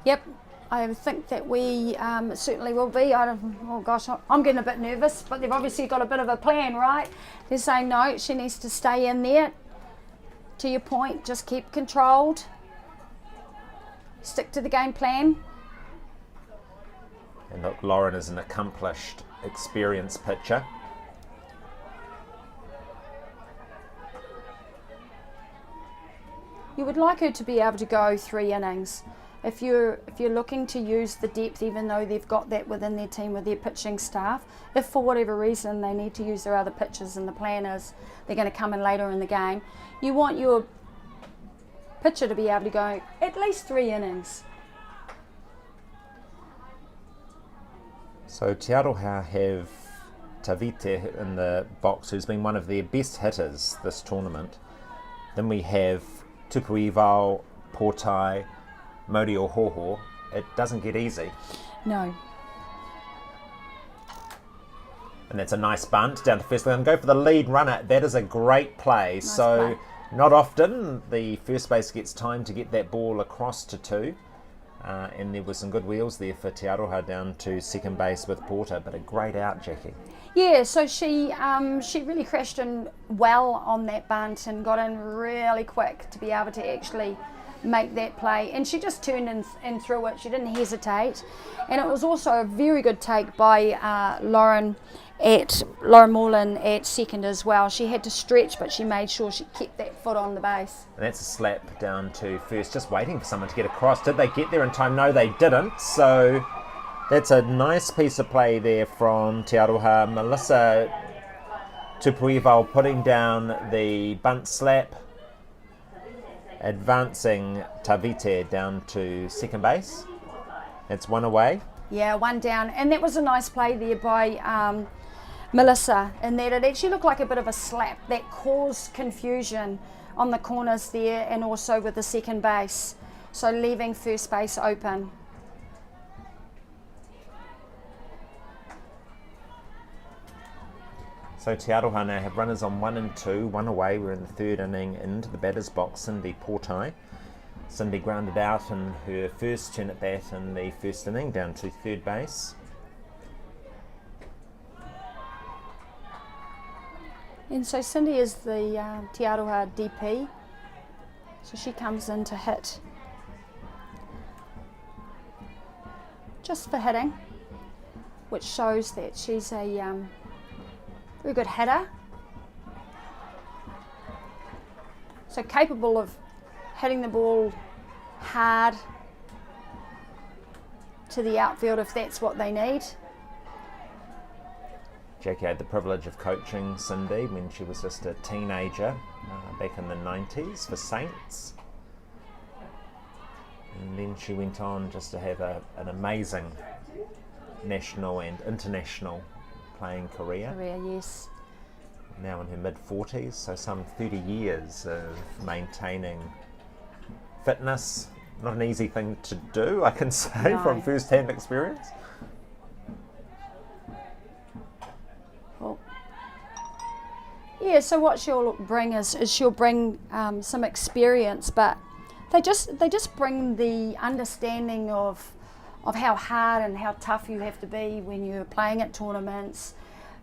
Yep, I think that we certainly will be. I'm getting a bit nervous, but they've obviously got a bit of a plan, right? They're saying no, she needs to stay in there. To your point, just keep controlled. Stick to the game plan. And look, Lauren is an accomplished, experienced pitcher. You would like her to be able to go 3 innings. If you're looking to use the depth, even though they've got that within their team with their pitching staff, if for whatever reason they need to use their other pitchers and the plan is they're going to come in later in the game, you want your pitcher to be able to go at least 3 innings. So Tiarohar have Tavite in the box, who's been one of their best hitters this tournament. Then we have Tupuivao, Portai, Mori Ohoho, it doesn't get easy. No. And that's a nice bunt down to first line. Go for the lead runner. That is a great play. Nice so play. not often the first base gets time to get that ball across to two. And there were some good wheels there for Tiarohar down to second base with Porter, but a great out, Jackie. Yeah, so she really crashed in well on that bunt and got in really quick to be able to actually make that play. And she just turned in through it. She didn't hesitate. And it was also a very good take by Lauren Moreland at second as well. She had to stretch, but she made sure she kept that foot on the base. And that's a slap down to first, just waiting for someone to get across. Did they get there in time? No, they didn't. So that's a nice piece of play there from Tiarohar. Melissa Tupuival putting down the bunt slap, advancing Tavite down to second base. That's one away. Yeah, one down. And that was a nice play there by Melissa, in that it actually looked like a bit of a slap that caused confusion on the corners there and also with the second base. So leaving first base open. So Tiarohar now have runners on 1 and 2, one away. We're in the third inning into the batter's box. Cindy Portai. Cindy grounded out in her first turn at bat in the first inning down to third base. And so Cindy is the Tiarohar DP. So she comes in to hit. Just for hitting, which shows that she's a very good hitter. So capable of hitting the ball hard to the outfield if that's what they need. Jackie had the privilege of coaching Cindy when she was just a teenager back in the 90s for Saints. And then she went on just to have an amazing national and international playing career. Yes. Now in her mid-40s, so some 30 years of maintaining fitness. Not an easy thing to do, I can say, from first-hand experience. Yeah, so what she'll bring is she'll bring some experience, but they just bring the understanding of how hard and how tough you have to be when you're playing at tournaments,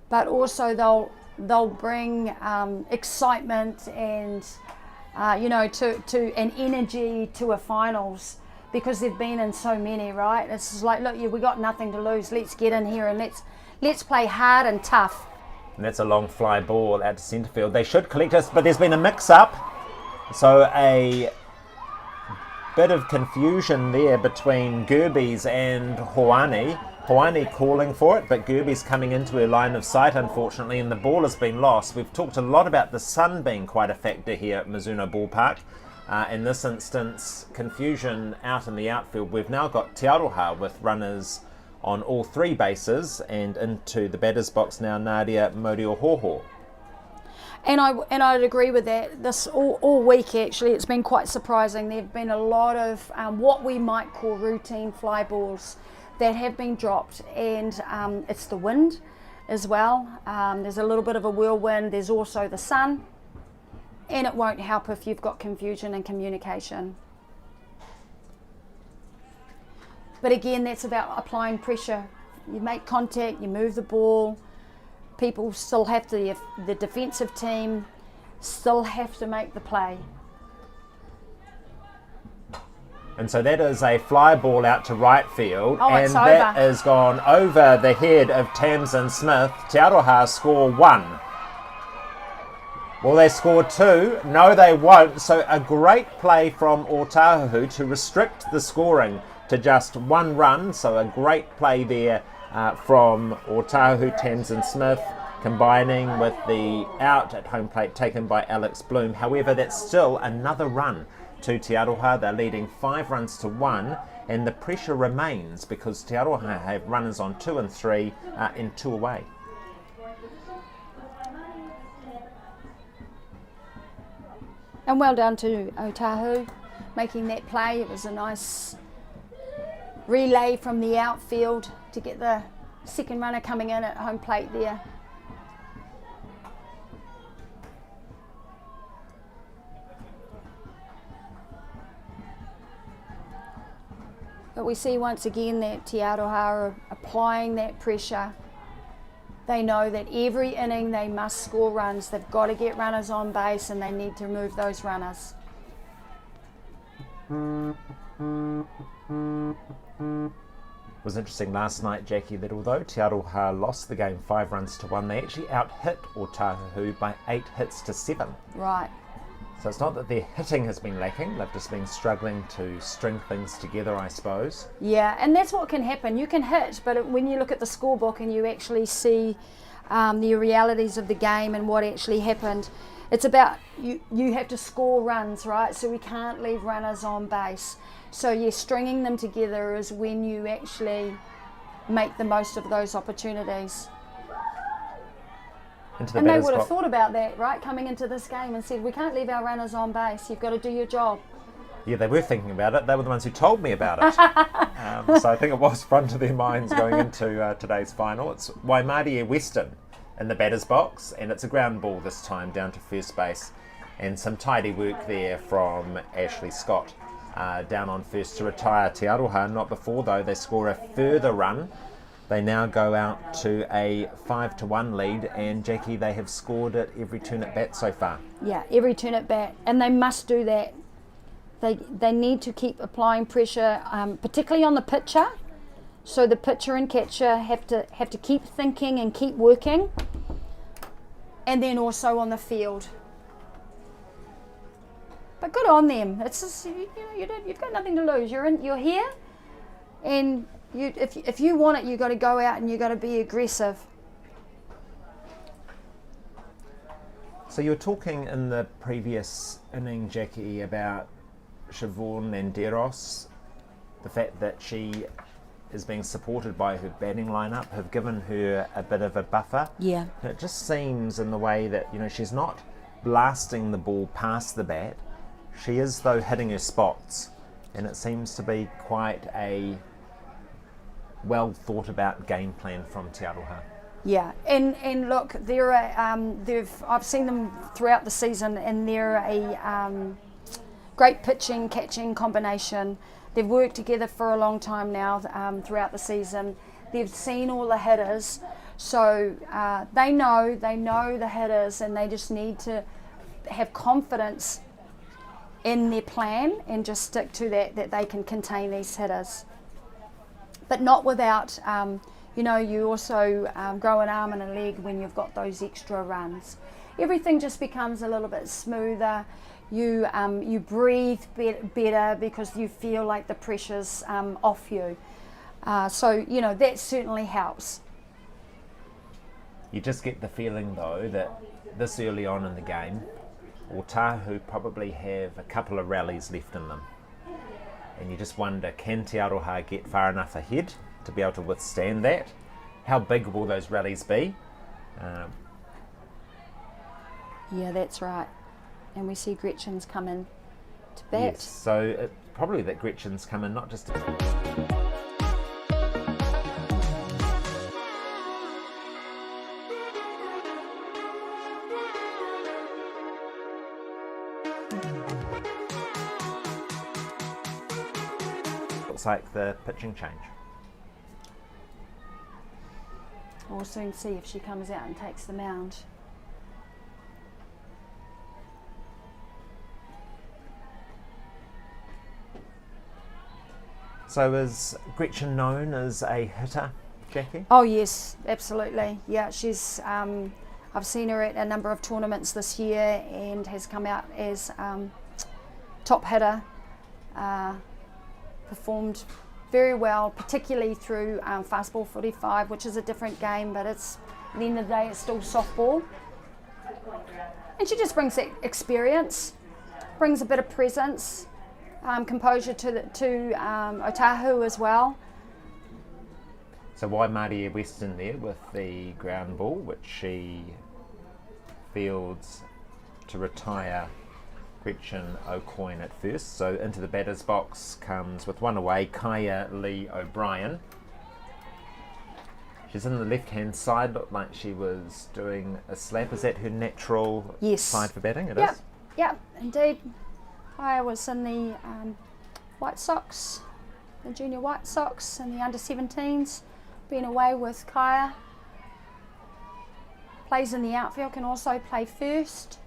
but also they'll bring excitement and to an energy to a finals, because they've been in so many, right? It's just like, look, we got nothing to lose. Let's get in here and let's play hard and tough. And that's a long fly ball out to centre field. They should collect us, but there's been a mix-up. So a bit of confusion there between Gerbies and Hoani. Hoani calling for it, but Gerbies coming into her line of sight, unfortunately, and the ball has been lost. We've talked a lot about the sun being quite a factor here at Mizuno Ballpark. In this instance, confusion out in the outfield. We've now got Tiarohar with runners on all three bases, and into the batter's box now Nadia Moriohoho. And I'd agree with that. This all week, actually, it's been quite surprising. There have been a lot of what we might call routine fly balls that have been dropped, and it's the wind as well. There's a little bit of a whirlwind. There's also the sun, and it won't help if you've got confusion and communication. But again, that's about applying pressure. You make contact, you move the ball. People still have to, the defensive team still have to make the play. And so that is a fly ball out to right field, and it's that over. has gone over the head of Tamsin Smith. Tiarohar score 1. Will they score 2? No, they won't. So a great play from Otahuhu to restrict the scoring to just 1 run. So a great play there from Otahuhu. Tamsin Smith combining with the out at home plate taken by Alex Bloom. However, that's still another run to Tiarohar. They're leading 5 runs to 1, and the pressure remains because Tiarohar have runners on 2 and 3 and 2 away. And well done to Otahuhu making that play. It was a nice relay from the outfield to get the second runner coming in at home plate there. But we see once again that Tiarohar are applying that pressure. They know that every inning they must score runs. They've got to get runners on base and they need to move those runners. It was interesting last night, Jackie, that although Tiarohar lost the game 5-1, they actually out-hit Otahuhu by 8 hits to 7. Right. So it's not that their hitting has been lacking, they've just been struggling to string things together, I suppose. Yeah, and that's what can happen. You can hit, but when you look at the scorebook and you actually see the realities of the game and what actually happened, it's about you have to score runs, right? So we can't leave runners on base. So yeah, stringing them together is when you actually make the most of those opportunities. And they would have thought about that, right, coming into this game and said, we can't leave our runners on base, you've got to do your job. Yeah, they were thinking about it. They were the ones who told me about it. So I think it was front of their minds going into today's final. It's Waimarie Western in the batter's box, and it's a ground ball this time down to first base. And some tidy work there from Ashley Scott down on first to retire Tiarohar. Not before, though, they score a further run. They now go out to a 5-1 lead, and Jackie, they have scored at every turn at bat so far. Yeah, every turn at bat, and they must do that. They need to keep applying pressure, particularly on the pitcher. So the pitcher and catcher have to keep thinking and keep working, and then also on the field. But good on them. It's just, you've got nothing to lose. You're here, and if you want it, you've got to go out and you've got to be aggressive. So you were talking in the previous inning, Jackie, about Siobhan and Deros, the fact that she is being supported by her batting lineup have given her a bit of a buffer. Yeah. And it just seems in the way that, she's not blasting the ball past the bat. She is, though, hitting her spots, and it seems to be quite a well thought about game plan from Tiarohar. Yeah, and look, I've seen them throughout the season, and they're a great pitching catching combination. They've worked together for a long time now throughout the season. They've seen all the hitters, so they know the hitters, and they just need to have confidence in their plan and just stick to that they can contain these hitters. But not without, you also grow an arm and a leg when you've got those extra runs. Everything just becomes a little bit smoother. You breathe better because you feel like the pressure's off you. So that certainly helps. You just get the feeling, though, that this early on in the game, Otahuhu probably have a couple of rallies left in them. And you just wonder, can Tiarohar get far enough ahead to be able to withstand that? How big will those rallies be? Yeah, that's right. And we see Gretchen's come in to bat. Yes, so probably that Gretchen's come in not just looks like the pitching change. We'll soon see if she comes out and takes the mound. So is Gretchen known as a hitter, Jackie? Oh yes, absolutely. Yeah, she's. I've seen her at a number of tournaments this year and has come out as top hitter. Performed very well, particularly through fastball 45, which is a different game, but at the end of the day, it's still softball. And she just brings that experience, brings a bit of presence. Composure to Otahuhu as well. So Waimarie Western there with the ground ball, which she fields to retire Gretchen O'Coin at first. So into the batter's box comes, with one away, Kaya Lee O'Brien. She's in the left-hand side, looked like she was doing a slap. Is that her natural side for batting? It is? Yep, indeed. Kaya was in the White Sox, the junior White Sox, and the under-17s. Been away with Kaya. Plays in the outfield, can also play first.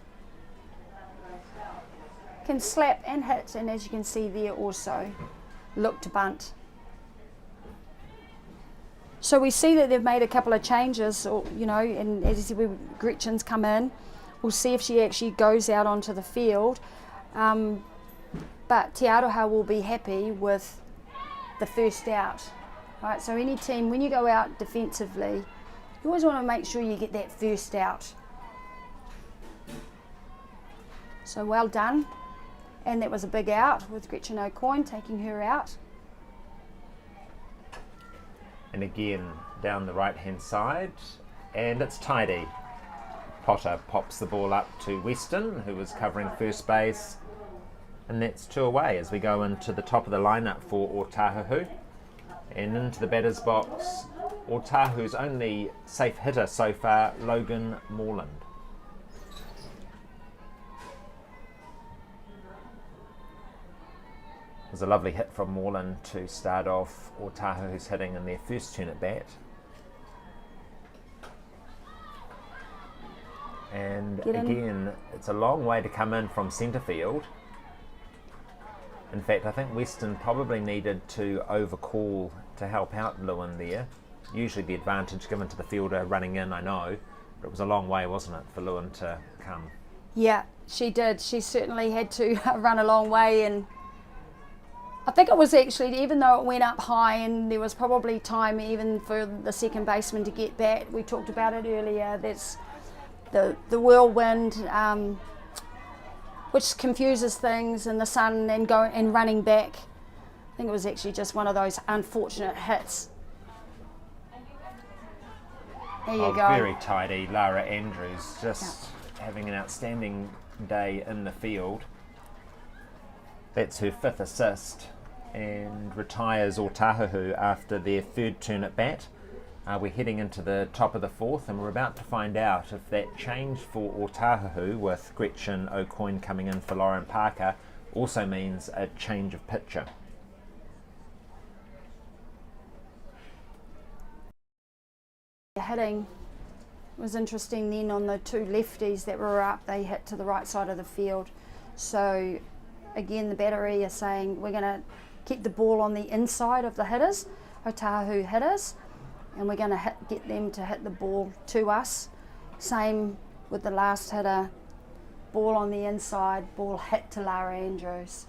Can slap and hit, and as you can see there also, look to bunt. So we see that they've made a couple of changes, and as you see, Gretchen's come in. We'll see if she actually goes out onto the field. But Tiarohar will be happy with the first out. Right, so any team, when you go out defensively, you always want to make sure you get that first out. So well done. And that was a big out with Gretchen O'Coin taking her out. And again, down the right-hand side, and it's tidy. Potter pops the ball up to Weston, who was covering first base, and that's 2 away as we go into the top of the lineup for Otahuhu. And into the batter's box, Otahu's only safe hitter so far, Logan Morland. It was a lovely hit from Morland to start off Otahu's hitting in their first turn at bat. And again, it's a long way to come in from centre field. In fact, I think Weston probably needed to overcall to help out Lewin there. Usually the advantage given to the fielder running in, I know, but it was a long way, wasn't it, for Lewin to come? Yeah, she did. She certainly had to run a long way, and I think it was actually, even though it went up high and there was probably time even for the second baseman to get back, we talked about it earlier, that's the whirlwind, which confuses things, and the sun and running back. I think it was actually just one of those unfortunate hits. There you go. Very tidy. Lara Andrews just having an outstanding day in the field. That's her 5th assist, and retires Otahuhu after their 3rd turn at bat. We're heading into the top of the 4th, and we're about to find out if that change for Otahuhu, with Gretchen O'Coin coming in for Lauren Parker, also means a change of pitcher. Hitting was interesting then on the 2 lefties that were up, they hit to the right side of the field. So again, the battery are saying we're going to keep the ball on the inside of the hitters, Otahuhu hitters, and we're going to get them to hit the ball to us. Same with the last hitter, ball on the inside, ball hit to Lara Andrews.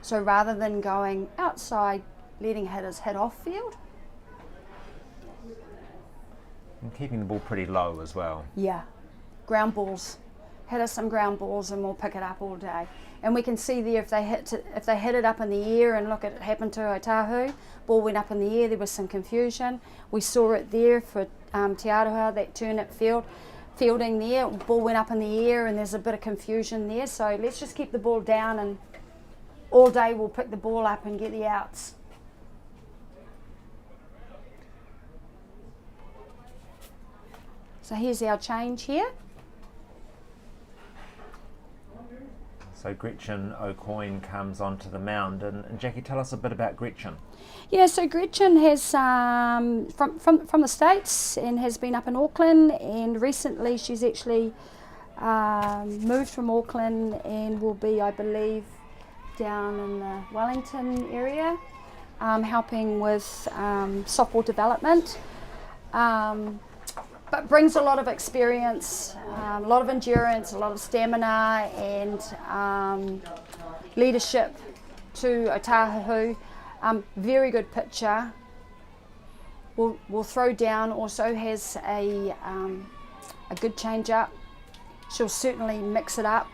So rather than going outside, letting hitters hit off field. And keeping the ball pretty low as well. Yeah, ground balls. Hit us some ground balls and we'll pick it up all day. And we can see there if they hit it up in the air, and look, it happened to Otahuhu, ball went up in the air, there was some confusion. We saw it there for Tiarohar, that turn at fielding there, ball went up in the air and there's a bit of confusion there. So let's just keep the ball down, and all day we'll pick the ball up and get the outs. So here's our change here. So Gretchen O'Coin comes onto the mound, and Jackie, tell us a bit about Gretchen. Yeah, so Gretchen has from the States and has been up in Auckland, and recently she's actually moved from Auckland and will be, I believe, down in the Wellington area, helping with softball development. But brings a lot of experience, a lot of endurance, a lot of stamina, and leadership to Otahuhu. Very good pitcher. Will throw down. Also has a good change up. She'll certainly mix it up.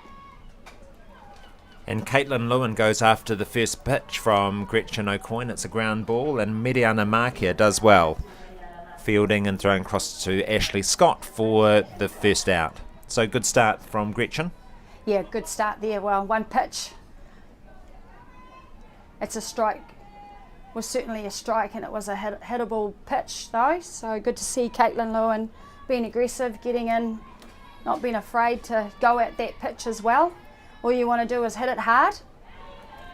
And Caitlin Lewin goes after the first pitch from Gretchen O'Coin. It's a ground ball, and Mediana Marquia does well, fielding and throwing across to Ashley Scott for the first out. So good start from Gretchen. Yeah, good start there. Well, one pitch. It's a strike. Was certainly a strike, and it was a hittable pitch though. So good to see Caitlin Lewin being aggressive, getting in, not being afraid to go at that pitch as well. All you want to do is hit it hard.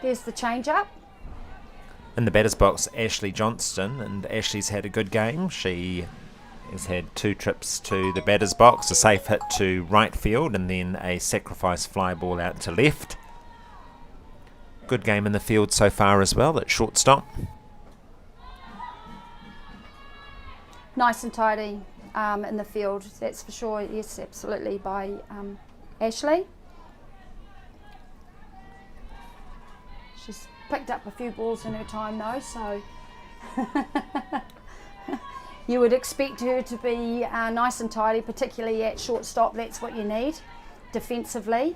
There's the change up. In the batter's box, Ashley Johnston, and Ashley's had a good game. She has had 2 trips to the batter's box, a safe hit to right field, and then a sacrifice fly ball out to left. Good game in the field so far as well at shortstop. Nice and tidy in the field, that's for sure. Yes, absolutely, by Ashley. She's picked up a few balls in her time though, so you would expect her to be nice and tidy, particularly at shortstop. That's what you need defensively.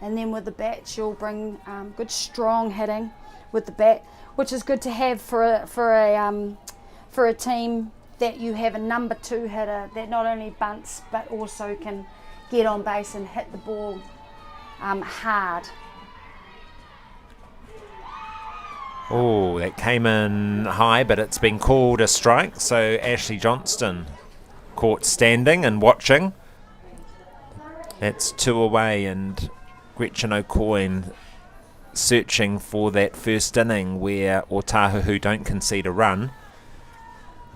And then with the bat, she'll bring good strong hitting with the bat, which is good to have for a team that you have a number 2 hitter that not only bunts but also can get on base and hit the ball hard. Oh, that came in high, but it's been called a strike. So Ashley Johnston caught standing and watching. That's 2 away, and Gretchen O'Coin searching for that first inning where Otahuhu don't concede a run.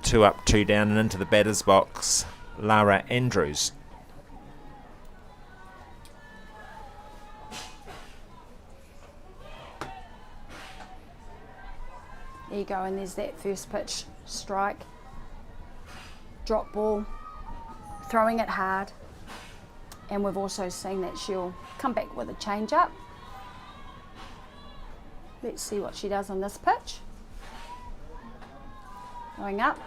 2 up, 2 down, and into the batter's box, Lara Andrews. There you go, and there's that first pitch strike. Drop ball, throwing it hard. And we've also seen that she'll come back with a change up. Let's see what she does on this pitch. Going up.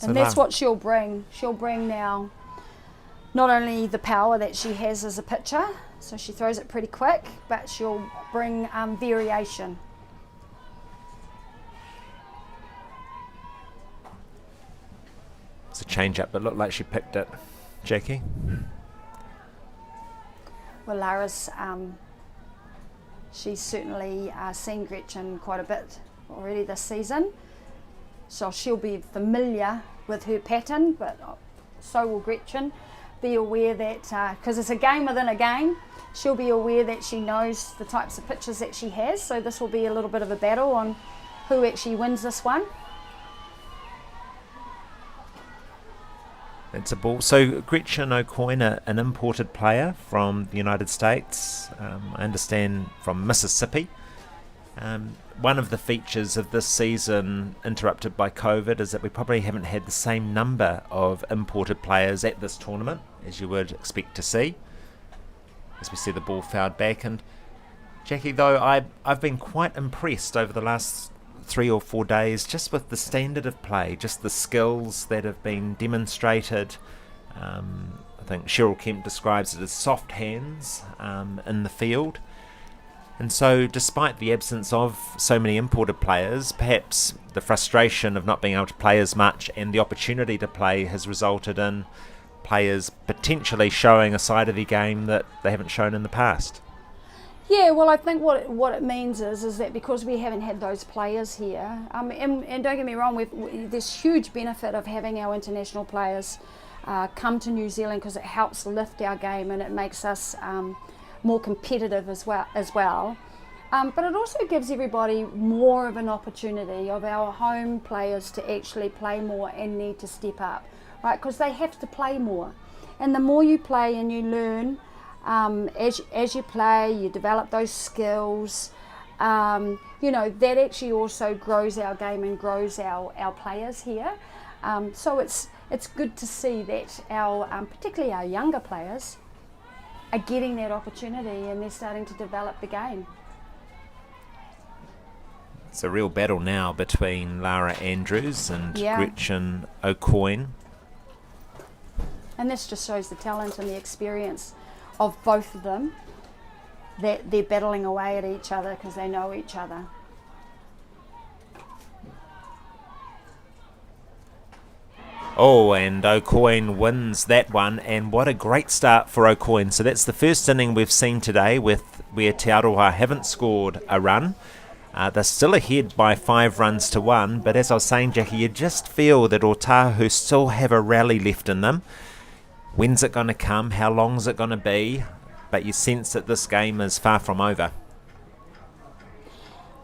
And that's what she'll bring. She'll bring now not only the power that she has as a pitcher, so she throws it pretty quick, but she'll bring variation. It's a change up, but looked like she picked it. Jackie? Well, Lara's, she's certainly seen Gretchen quite a bit already this season, so she'll be familiar with her pattern, but so will Gretchen. Be aware that, because it's a game within a game, she'll be aware that she knows the types of pitches that she has, so this will be a little bit of a battle on who actually wins this one. It's a ball. So Gretchen O'Coin, an imported player from the United States, I understand from Mississippi. One of the features of this season, interrupted by COVID, is that we probably haven't had the same number of imported players at this tournament as you would expect to see, as we see the ball fouled back. And Jackie, though, I've been quite impressed over the last 3 or 4 days just with the standard of play, just the skills that have been demonstrated. I think Cheryl Kemp describes it as soft hands in the field. And so despite the absence of so many imported players, perhaps the frustration of not being able to play as much and the opportunity to play has resulted in players potentially showing a side of the game that they haven't shown in the past. Yeah, well, I think what it means is that because we haven't had those players here, and don't get me wrong, there's huge benefit of having our international players come to New Zealand, because it helps lift our game and it makes us more competitive as well. But it also gives everybody more of an opportunity of our home players to actually play more and need to step up, right? Because they have to play more, and the more you play and you learn. As you play, you develop those skills. That actually also grows our game and grows our players here. So it's good to see that our particularly our younger players are getting that opportunity and they're starting to develop the game. It's a real battle now between Lara Andrews and Gretchen O'Coin. And this just shows the talent and the experience of both of them, that they're battling away at each other because they know each other. Oh, and O'Coin wins that one, and what a great start for O'Coin. So that's the first inning we've seen today where Tiarohar haven't scored a run. They're still ahead by 5 runs to 1, but as I was saying, Jackie, you just feel that Otahuhu still have a rally left in them. When's it going to come? How long's it going to be? But you sense that this game is far from over.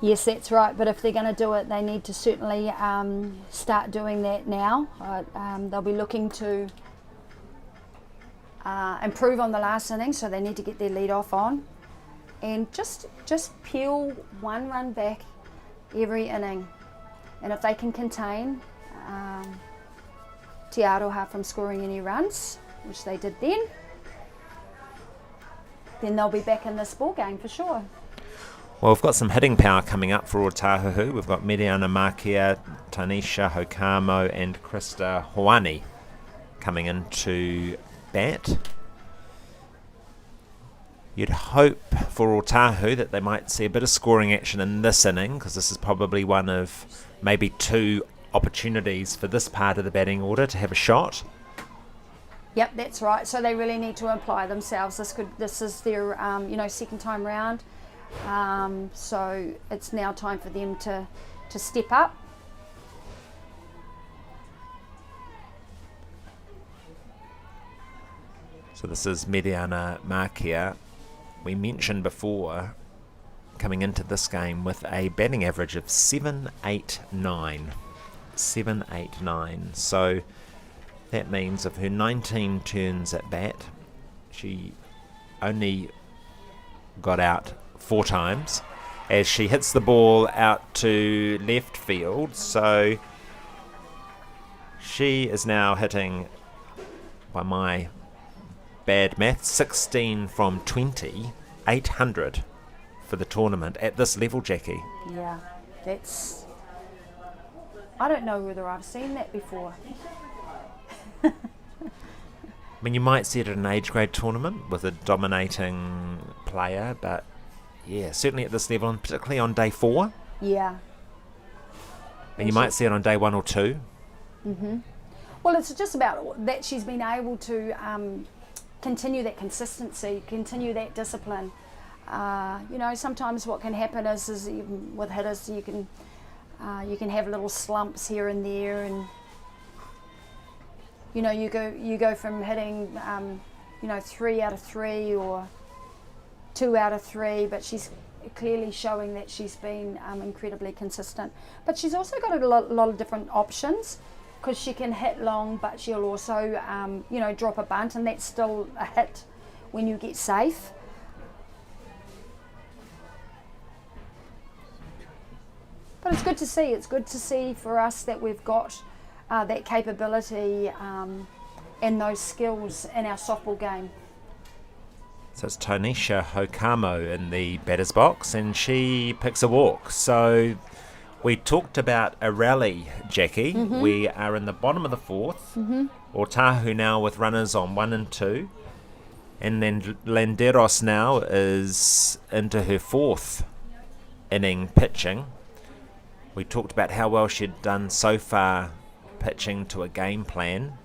Yes, that's right, but if they're going to do it, they need to certainly start doing that now. They'll be looking to improve on the last inning, so they need to get their lead off on. And just peel 1 run back every inning. And if they can contain Tiarohar from scoring any runs, which they did then they'll be back in this ball game for sure. Well, we've got some hitting power coming up for Otahuhu. We've got Mediana Marquia, Tanisha Hokamo and Krista Hoani coming into bat. You'd hope for Otahuhu that they might see a bit of scoring action in this inning, because this is probably one of maybe 2 opportunities for this part of the batting order to have a shot. Yep, that's right. So they really need to apply themselves. This is their second time round. So it's now time for them to step up. So this is Mediana Marquia. We mentioned before coming into this game with a batting average of 789. 789. So that means of her 19 turns at bat, she only got out 4 times as she hits the ball out to left field. So she is now hitting, by my bad math, 16 from 20, 800 for the tournament at this level, Jackie. Yeah, I don't know whether I've seen that before. I mean, you might see it at an age grade tournament with a dominating player, but yeah, certainly at this level, and particularly on day 4. Yeah. And you might see it on day 1 or 2. Mm-hmm. Well, it's just about that she's been able to continue that consistency, continue that discipline. Sometimes what can happen is even with hitters, you can have little slumps here and there, and you go from hitting 3 out of 3 or 2 out of 3, but she's clearly showing that she's been incredibly consistent. But she's also got a lot of different options, because she can hit long, but she'll also drop a bunt, and that's still a hit when you get safe. But it's good to see. It's good to see for us that we've got that capability and those skills in our softball game. So it's Tanisha Hokamo in the batter's box, and she picks a walk. So we talked about a rally, Jackie. Mm-hmm. We are in the bottom of the 4th. Mm-hmm. Otahuhu now with runners on 1 and 2. And then Landeros now is into her 4th inning pitching. We talked about how well she'd done so far pitching to a game plan.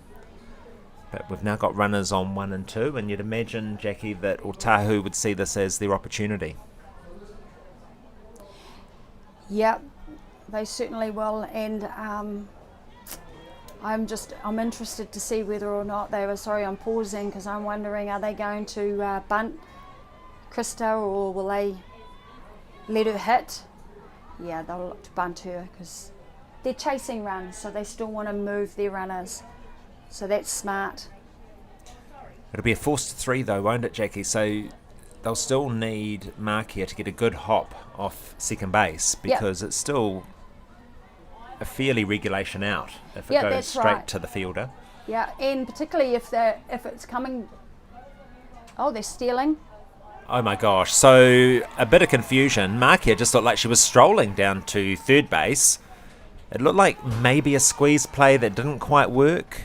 But we've now got runners on 1 and 2, and you'd imagine, Jackie, that Otahuhu would see this as their opportunity. Yep, they certainly will, and I'm interested to see whether or not I'm pausing because I'm wondering, are they going to bunt Krista, or will they let her hit? Yeah, they'll look to bunt her because they're chasing runs, so they still want to move their runners. So that's smart. It'll be a forced 3 though, won't it, Jackie? So they'll still need Marquia to get a good hop off second base, because It's still a fairly regulation out if it goes straight to the fielder. Yeah, and particularly if it's coming. Oh, they're stealing. Oh my gosh! So a bit of confusion. Marquia just looked like she was strolling down to third base. It looked like maybe a squeeze play that didn't quite work.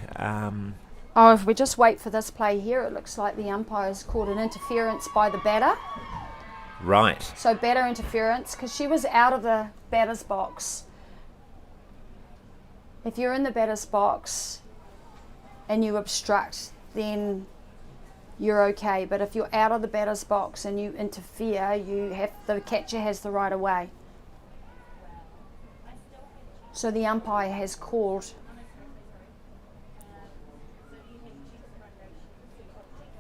If we just wait for this play here, it looks like the umpire's called an interference by the batter. Right. So batter interference, because she was out of the batter's box. If you're in the batter's box, and you obstruct, then you're okay. But if you're out of the batter's box and you interfere, the catcher has the right of way. So the umpire has called.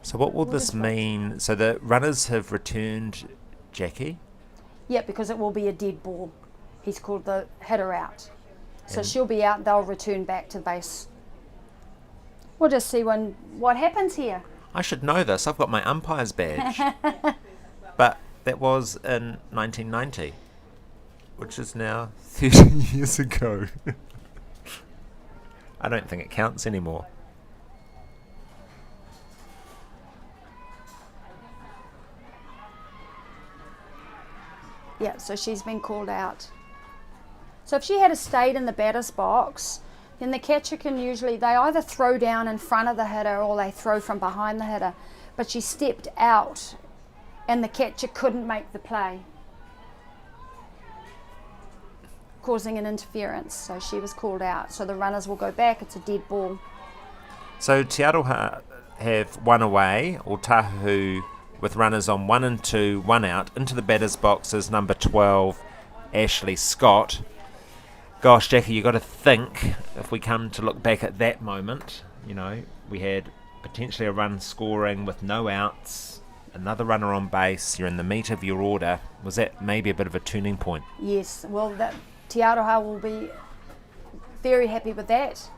So what will this mean? So the runners have returned, Jackie? Yeah, because it will be a dead ball. He's called the hitter out. So she'll be out, they'll return back to base. We'll just see what happens here. I should know this. I've got my umpire's badge. But that was in 1990, which is now 30 years ago. I don't think it counts anymore. Yeah, so she's been called out. So if she had stayed in the batter's box, then the catcher can usually, they either throw down in front of the hitter or they throw from behind the hitter. But she stepped out and the catcher couldn't make the play, causing an interference. So she was called out. So the runners will go back. It's a dead ball. So Tiarohar have one away, Otahuhu with runners on 1 and 2, 1 out. Into the batter's box is number 12, Ashley Scott. Gosh, Jackie, you got to think, if we come to look back at that moment, we had potentially a run scoring with no outs, another runner on base, you're in the meat of your order. Was that maybe a bit of a turning point? Yes, well, Tiarohar will be very happy with that.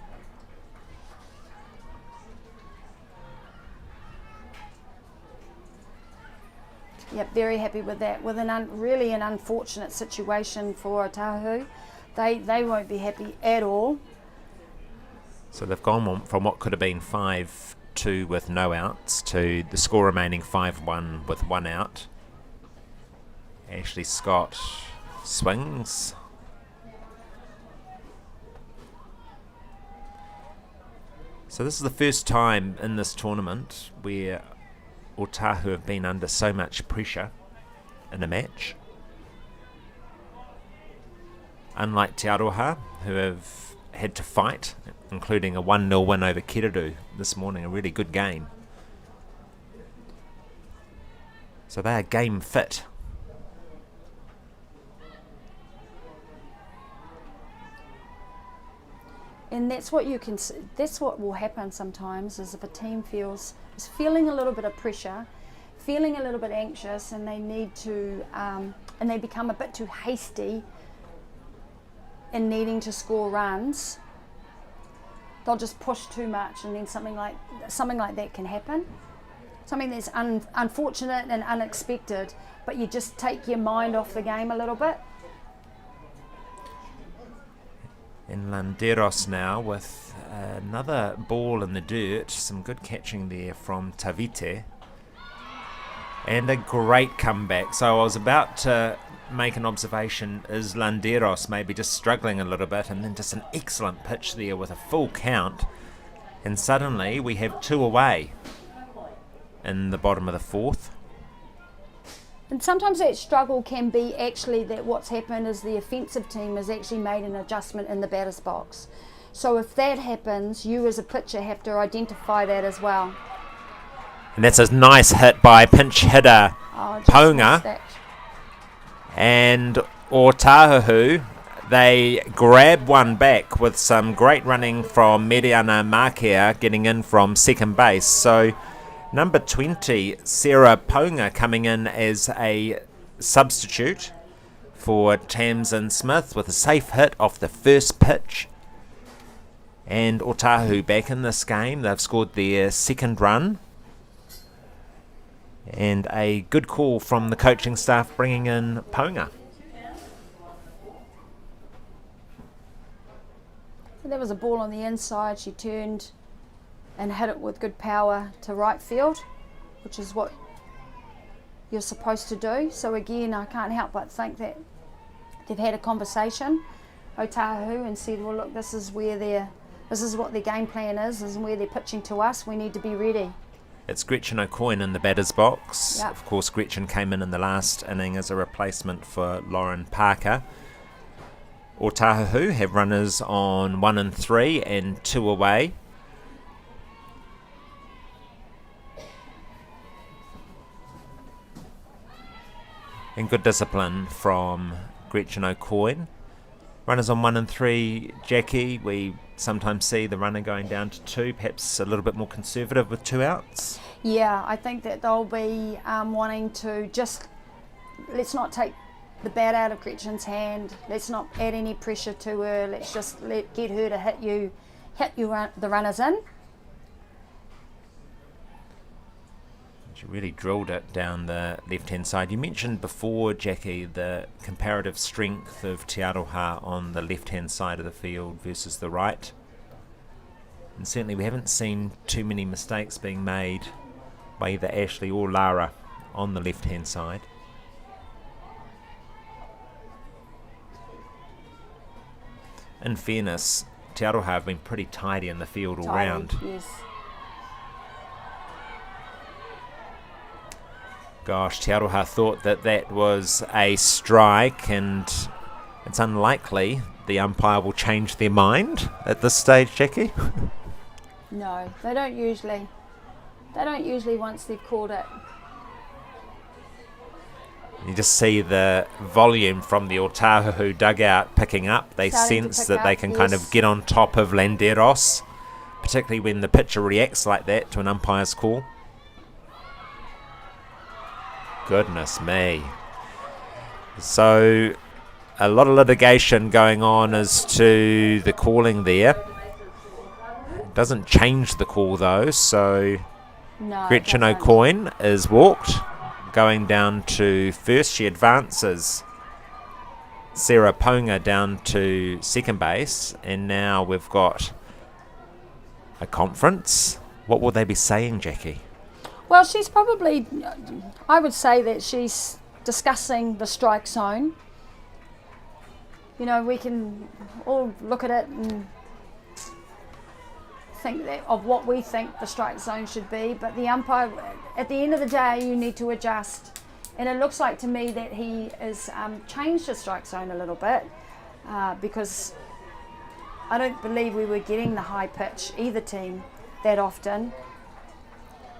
Yep, very happy with that. With really an unfortunate situation for Otahuhu. They won't be happy at all. So they've gone from what could have been 5-2 with no outs to the score remaining 5-1 with 1 out. Ashley Scott swings. So this is the first time in this tournament where Otahuhu have been under so much pressure in a match. Unlike Tiarohar, who have had to fight, including a 1-0 win over Kiruru this morning, a really good game. So they are game fit. And that's what that's what will happen sometimes, is if a team is feeling a little bit of pressure, feeling a little bit anxious, and they need to, and they become a bit too hasty in needing to score runs, they'll just push too much, and then something like that can happen. Something that's unfortunate and unexpected, but you just take your mind off the game a little bit. And Landeros now with another ball in the dirt. Some good catching there from Tavite. And a great comeback. So I was about to make an observation, is Landeros maybe just struggling a little bit, and then just an excellent pitch there with a full count. And suddenly we have 2 away in the bottom of the 4th. And sometimes that struggle can be actually that what's happened is the offensive team has actually made an adjustment in the batter's box. So if that happens, you as a pitcher have to identify that as well. And that's a nice hit by pinch hitter Ponga. And Otahuhu, they grab one back with some great running from Mediana Marquia getting in from second base. So number 20, Sarah Ponga, coming in as a substitute for Tamsin Smith with a safe hit off the first pitch. And Otahuhu back in this game. They've scored their second run. And a good call from the coaching staff bringing in Ponga. So there was a ball on the inside. She turned and hit it with good power to right field, which is what you're supposed to do. So again, I can't help but think that they've had a conversation, Otahuhu, and said, well, look, this is what their game plan is and where they're pitching to us. We need to be ready. It's Gretchen O'Coin in the batter's box. Yep. Of course, Gretchen came in the last inning as a replacement for Lauren Parker. Otahuhu have runners on 1 and 3 and 2 away. And good discipline from Gretchen O'Coin. Runners on 1 and 3, Jackie. We sometimes see the runner going down to 2, perhaps a little bit more conservative with 2 outs. Yeah, I think that they'll be wanting to just, let's not take the bat out of Gretchen's hand. Let's not add any pressure to her. Let's just get her to hit the runners in. She really drilled it down the left-hand side. You mentioned before, Jackie, the comparative strength of Tiarohar on the left-hand side of the field versus the right. And certainly we haven't seen too many mistakes being made by either Ashley or Lara on the left-hand side. In fairness, Tiarohar have been pretty tidy in the field all round. Yes. Gosh, Tiarohar thought that was a strike, and it's unlikely the umpire will change their mind at this stage, Jackie. No, they don't usually. They don't usually once they've called it. You just see the volume from the Otahuhu dugout picking up. They sense that they can kind of get on top of Landeros, particularly when the pitcher reacts like that to an umpire's call. Goodness me. So a lot of litigation going on as to the calling there. Doesn't change the call though, so No, Gretchen O'Coin is walked, going down to first. She advances Sarah Ponga down to second base, and now we've got a conference. What will they be saying, Jackie? Well, she's probably, I would say that she's discussing the strike zone. You know, we can all look at it and think that of what we think the strike zone should be, but the umpire, at the end of the day, you need to adjust. And it looks like to me that he has changed the strike zone a little bit because I don't believe we were getting the high pitch, either team, that often.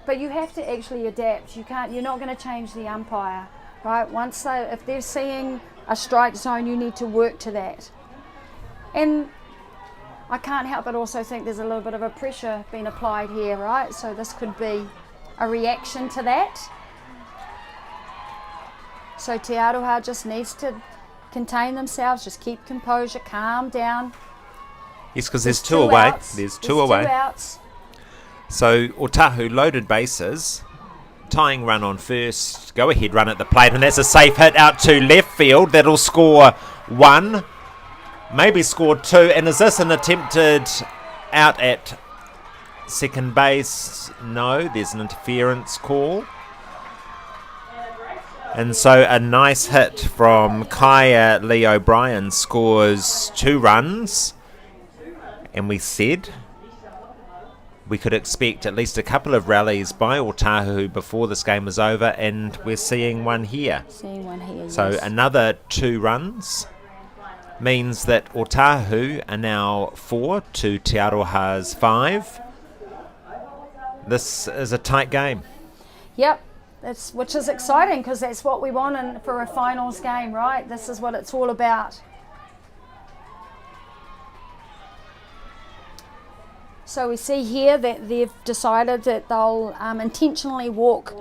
But you have to actually adapt. You're not going to change the umpire, right? If they're seeing a strike zone, you need to work to that. And I can't help but also think there's a little bit of a pressure being applied here, right? So this could be a reaction to that. So Tiarohar just needs to contain themselves, just keep composure, calm down. Yes, because there's two away. Outs. There's two away. 2 outs. So Otahuhu loaded bases, tying run on first, go ahead run at the plate, and that's a safe hit out to left field. That'll score 1, maybe score 2. And is this an attempted out at second base? No, there's an interference call. And so a nice hit from Kaya Lee O'Brien scores 2 runs. And we said we could expect at least a couple of rallies by Otahuhu before this game is over, and we're seeing one here. So yes. Another 2 runs means that Otahuhu are now 4 to Tiarohar's 5. This is a tight game. Yep, which is exciting because that's what we want for a finals game, right? This is what it's all about. So we see here that they've decided that they'll intentionally walk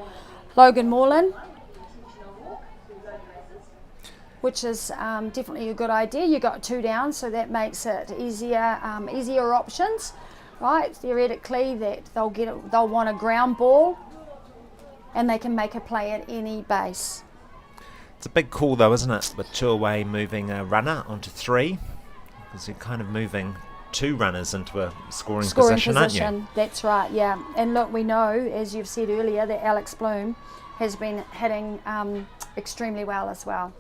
Logan Moreland, which is definitely a good idea. You got 2 down, so that makes it easier options, right? Theoretically, that they'll want a ground ball, and they can make a play at any base. It's a big call though, isn't it? With 2 away, moving a runner onto 3, because you're kind of moving 2 runners into a scoring position, aren't you? That's right, yeah. And look, we know, as you've said earlier, that Alex Bloom has been hitting extremely well as well.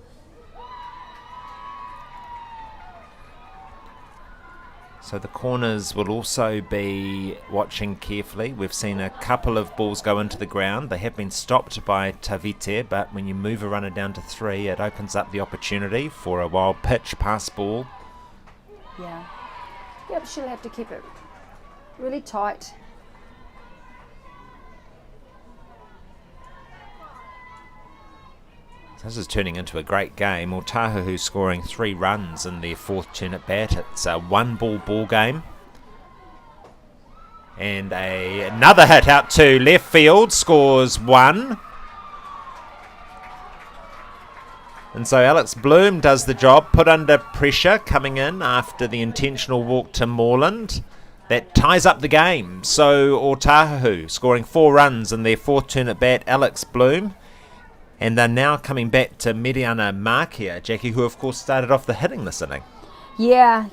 So the corners will also be watching carefully. We've seen a couple of balls go into the ground. They have been stopped by Tavite, but when you move a runner down to 3, it opens up the opportunity for a wild pitch pass ball. Yeah. Yep, she'll have to keep it really tight. So This is turning into a great game. Otahuhu scoring 3 runs in their 4th turn at bat. It's a 1-ball game. And another hit out to left field, scores 1. And so Alex Bloom does the job, put under pressure, coming in after the intentional walk to Moreland. That ties up the game. So Otahuhu scoring 4 runs in their 4th turn at bat, Alex Bloom. And they're now coming back to Mediana Marquia, Jackie, who of course started off the hitting this inning. Yeah,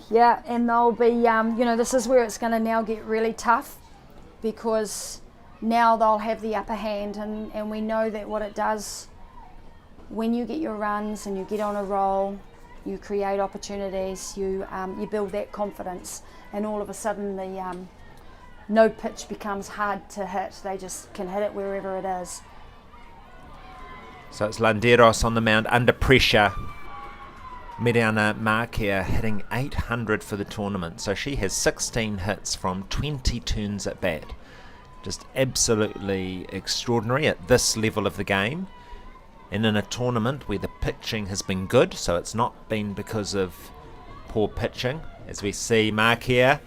and they'll be, this is where it's going to now get really tough, because now they'll have the upper hand, and we know that what it does when you get your runs and you get on a roll, you create opportunities, you build that confidence, and all of a sudden the no pitch becomes hard to hit. They just can hit it wherever it is. So it's Landeros on the mound under pressure. Mediana Marquia hitting 800 for the tournament. So she has 16 hits from 20 turns at bat. Just absolutely extraordinary at this level of the game. And in a tournament where the pitching has been good, so it's not been because of poor pitching. As we see Marquia,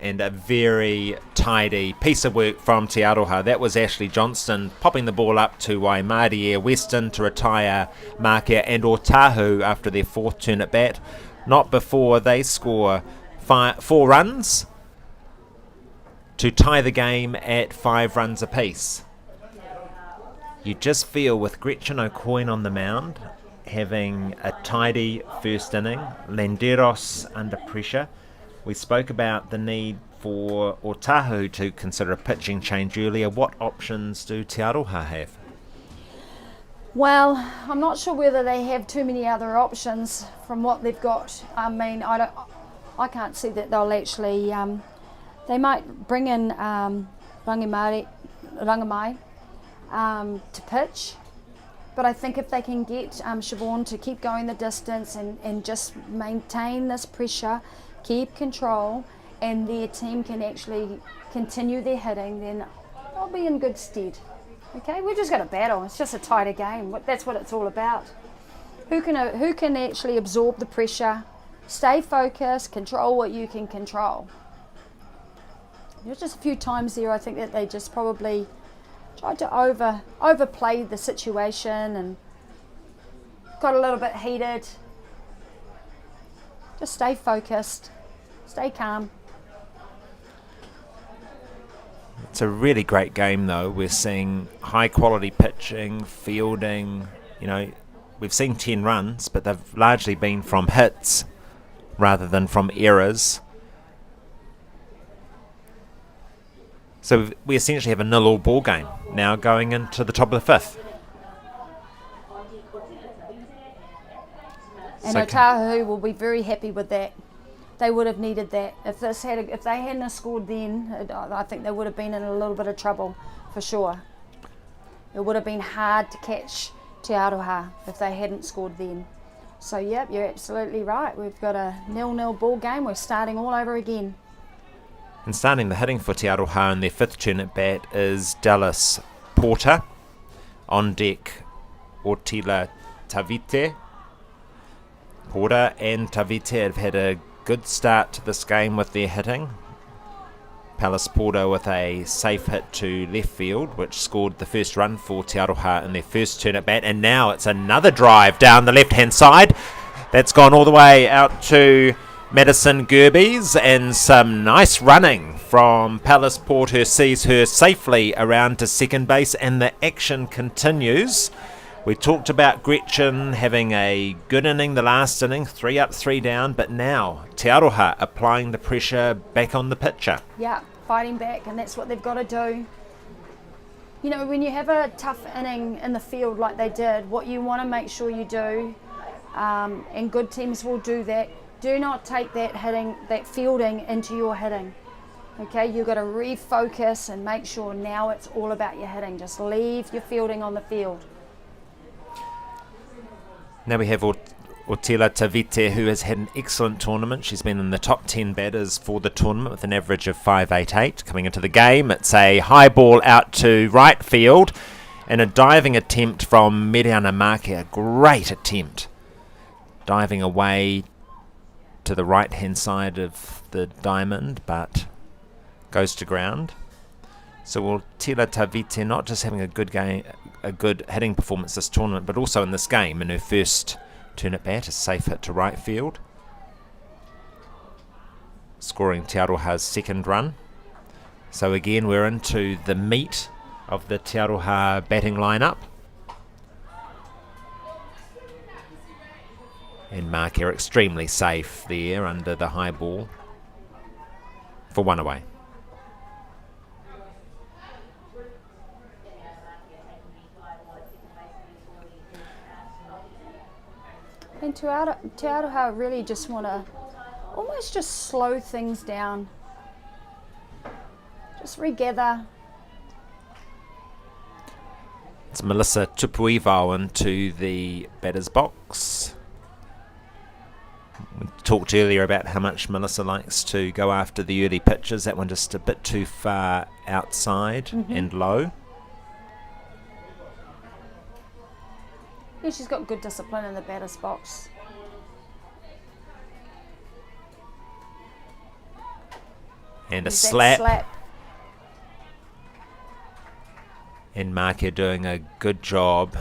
and a very tidy piece of work from Tiarohar. That was Ashley Johnston popping the ball up to Waimarie Western to retire Marquia and Otahuhu after their 4th turn at bat. Not before they score 4 runs to tie the game at 5 runs apiece. You just feel with Gretchen O'Coin on the mound, having a tidy first inning, Landeros under pressure. We spoke about the need for Otahuhu to consider a pitching change earlier. What options do Tiarohar have? Well, I'm not sure whether they have too many other options from what they've got. I mean, I can't see that they'll actually. They might bring in Rangamai to pitch, but I think if they can get Siobhan to keep going the distance and just maintain this pressure, keep control, and their team can actually continue their hitting, then they'll be in good stead. Okay, we've just got to battle. It's just a tighter game. That's what it's all about. Who can actually absorb the pressure, stay focused, control what you can control. There's just a few times there I think that they just probably tried to overplay the situation and got a little bit heated. Just stay focused, stay calm. It's a really great game though. We're seeing high quality pitching, fielding. We've seen 10 runs, but they've largely been from hits rather than from errors. So we essentially have a 0-0 ball game now going into the top of the 5th. And Otahuhu will be very happy with that. They would have needed that. If they hadn't scored then, I think they would have been in a little bit of trouble for sure. It would have been hard to catch Tiarohar if they hadn't scored then. So yep, you're absolutely right. We've got a 0-0 ball game. We're starting all over again. And starting the hitting for Tiarohar in their 5th turn at bat is Dallas Porter. On deck, Ortila Tavite. Porter and Tavite have had a good start to this game with their hitting. Palace Porter with a safe hit to left field, which scored the first run for Tiarohar in their 1st turn at bat. And now it's another drive down the left-hand side. That's gone all the way out to Madison Gerbies, and some nice running from Palace Porter sees her safely around to second base, and the action continues. We talked about Gretchen having a good inning the last inning, 3 up, 3 down, but now Tiarohar applying the pressure back on the pitcher. Yeah, fighting back, and that's what they've got to do. When you have a tough inning in the field like they did, what you want to make sure you do, and good teams will do that, do not take that fielding into your hitting. Okay, you've got to refocus and make sure now it's all about your hitting. Just leave your fielding on the field. Now we have Ortila Tavite, who has had an excellent tournament. She's been in the top 10 batters for the tournament with an average of 5.88. Coming into the game, it's a high ball out to right field. And a diving attempt from Mediana Marquia. Great attempt. Diving away to the right-hand side of the diamond, but goes to ground. So we'll Tila Tavite not just having a good game, a good hitting performance this tournament, but also in this game in her first turn at bat, a safe hit to right field, scoring Tiarohar's second run. So again, we're into the meat of the Tiarohar batting lineup. And Marquia extremely safe there under the high ball for one away. And Tiarohar really just want to almost just slow things down. Just regather. It's Melissa Tupuiva into the batter's box. We talked earlier about how much Melissa likes to go after the early pitches. That one just a bit too far outside and low. Yeah, she's got good discipline in the batter's box. And a There's that slap. And Marquia doing a good job.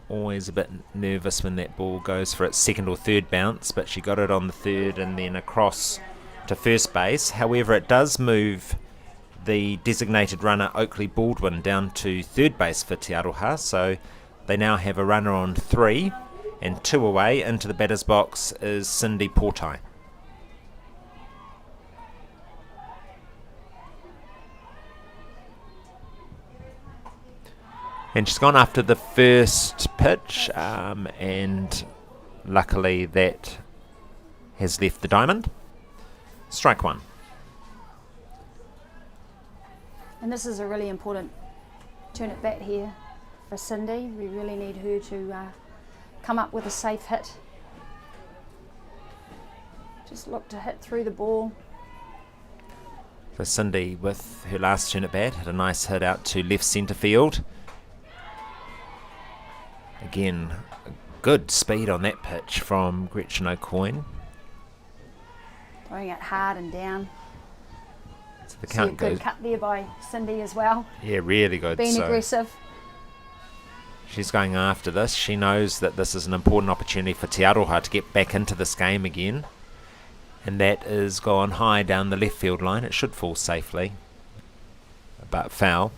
Always a bit nervous when that ball goes for its second or third bounce, but she got it on the third and then across to first base. However, it does move the designated runner Oakley Baldwin down to third base for Tiarohar, so they now have a runner on 3, and 2 away. Into the batter's box is Cindy Portai. And she's gone after the first pitch, and luckily that has left the diamond. Strike one. And this is a really important turn at bat here for Cindy. We really need her to come up with a safe hit. Just look to hit through the ball. So Cindy, with her last turn at bat, had a nice hit out to left centre field. Again, good speed on that pitch from Gretchen O'Coin. Throwing it hard and down. So the count good goes. cut there by Cindy as well. Yeah, really good. Being So aggressive. she's going after this. She knows that this is an important opportunity for Tiarohar to get back into this game again. And that is gone high down the left field line. It should fall safely, but foul.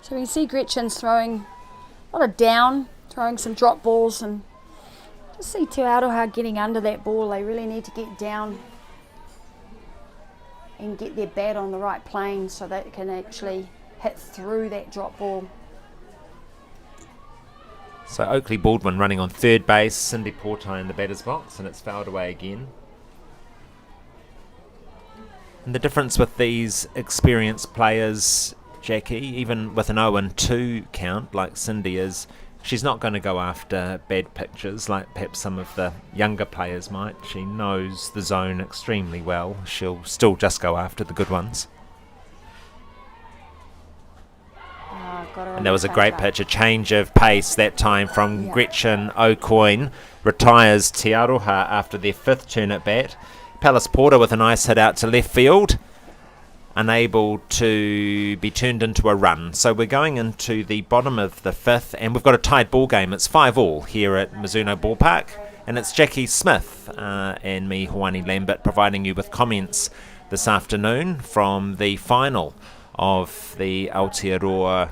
So we can see Gretchen's throwing a lot of down, throwing some drop balls, and just see Tiarohar getting under that ball. They really need to get down and get their bat on the right plane so that it can actually hit through that drop ball. So Oakley Baldwin running on third base, Cindy Portai in the batter's box, and it's fouled away again. And the difference with these experienced players, Jackie, even with an 0-2 count like Cindy is, she's not going to go after bad pitches like perhaps some of the younger players might. She knows the zone extremely well. She'll still just go after the good ones. And that was a great pitch, a change of pace that time from Gretchen O'Coin. Retires Tiarohar after their 5th turn at bat. Palace Porter with a nice hit out to left field. Unable to be turned into a run. So we're going into the bottom of the 5th, and we've got a tied ball game. It's 5-5 here at Mizuno Ballpark, and it's Jackie Smith and me, Hawani Lambert, providing you with comments this afternoon from the final of the Aotearoa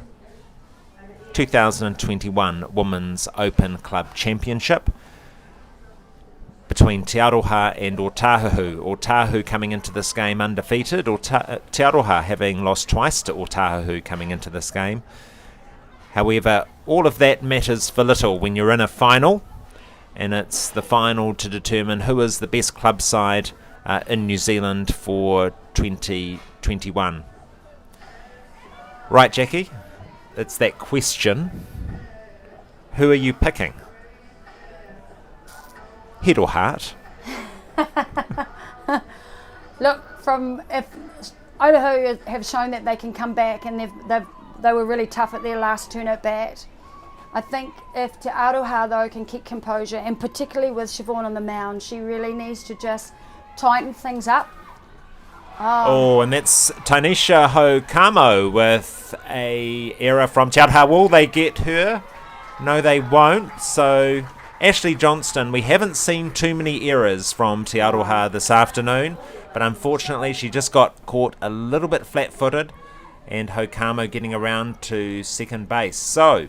2021 Women's Open Club Championship between Tiarohar and Otahuhu. Otahuhu coming into this game undefeated. Tiarohar having lost twice to Otahuhu coming into this game. However, all of that matters for little when you're in a final, and it's the final to determine who is the best club side in New Zealand for 2021. Right, Jackie? It's that question. Who are you picking? Head or heart? Look, from if Otahuhu have shown that they can come back, and they were really tough at their last turn at bat. I think if Tiarohar though can keep composure, and particularly with Siobhan on the mound, she really needs to just tighten things up. Oh, and that's Tanisha Hokamo with a error from Tiarohar. Will they get her? No, they won't. So Ashley Johnston, we haven't seen too many errors from Tiarohar this afternoon, but unfortunately she just got caught a little bit flat-footed, and Hokamo getting around to second base. So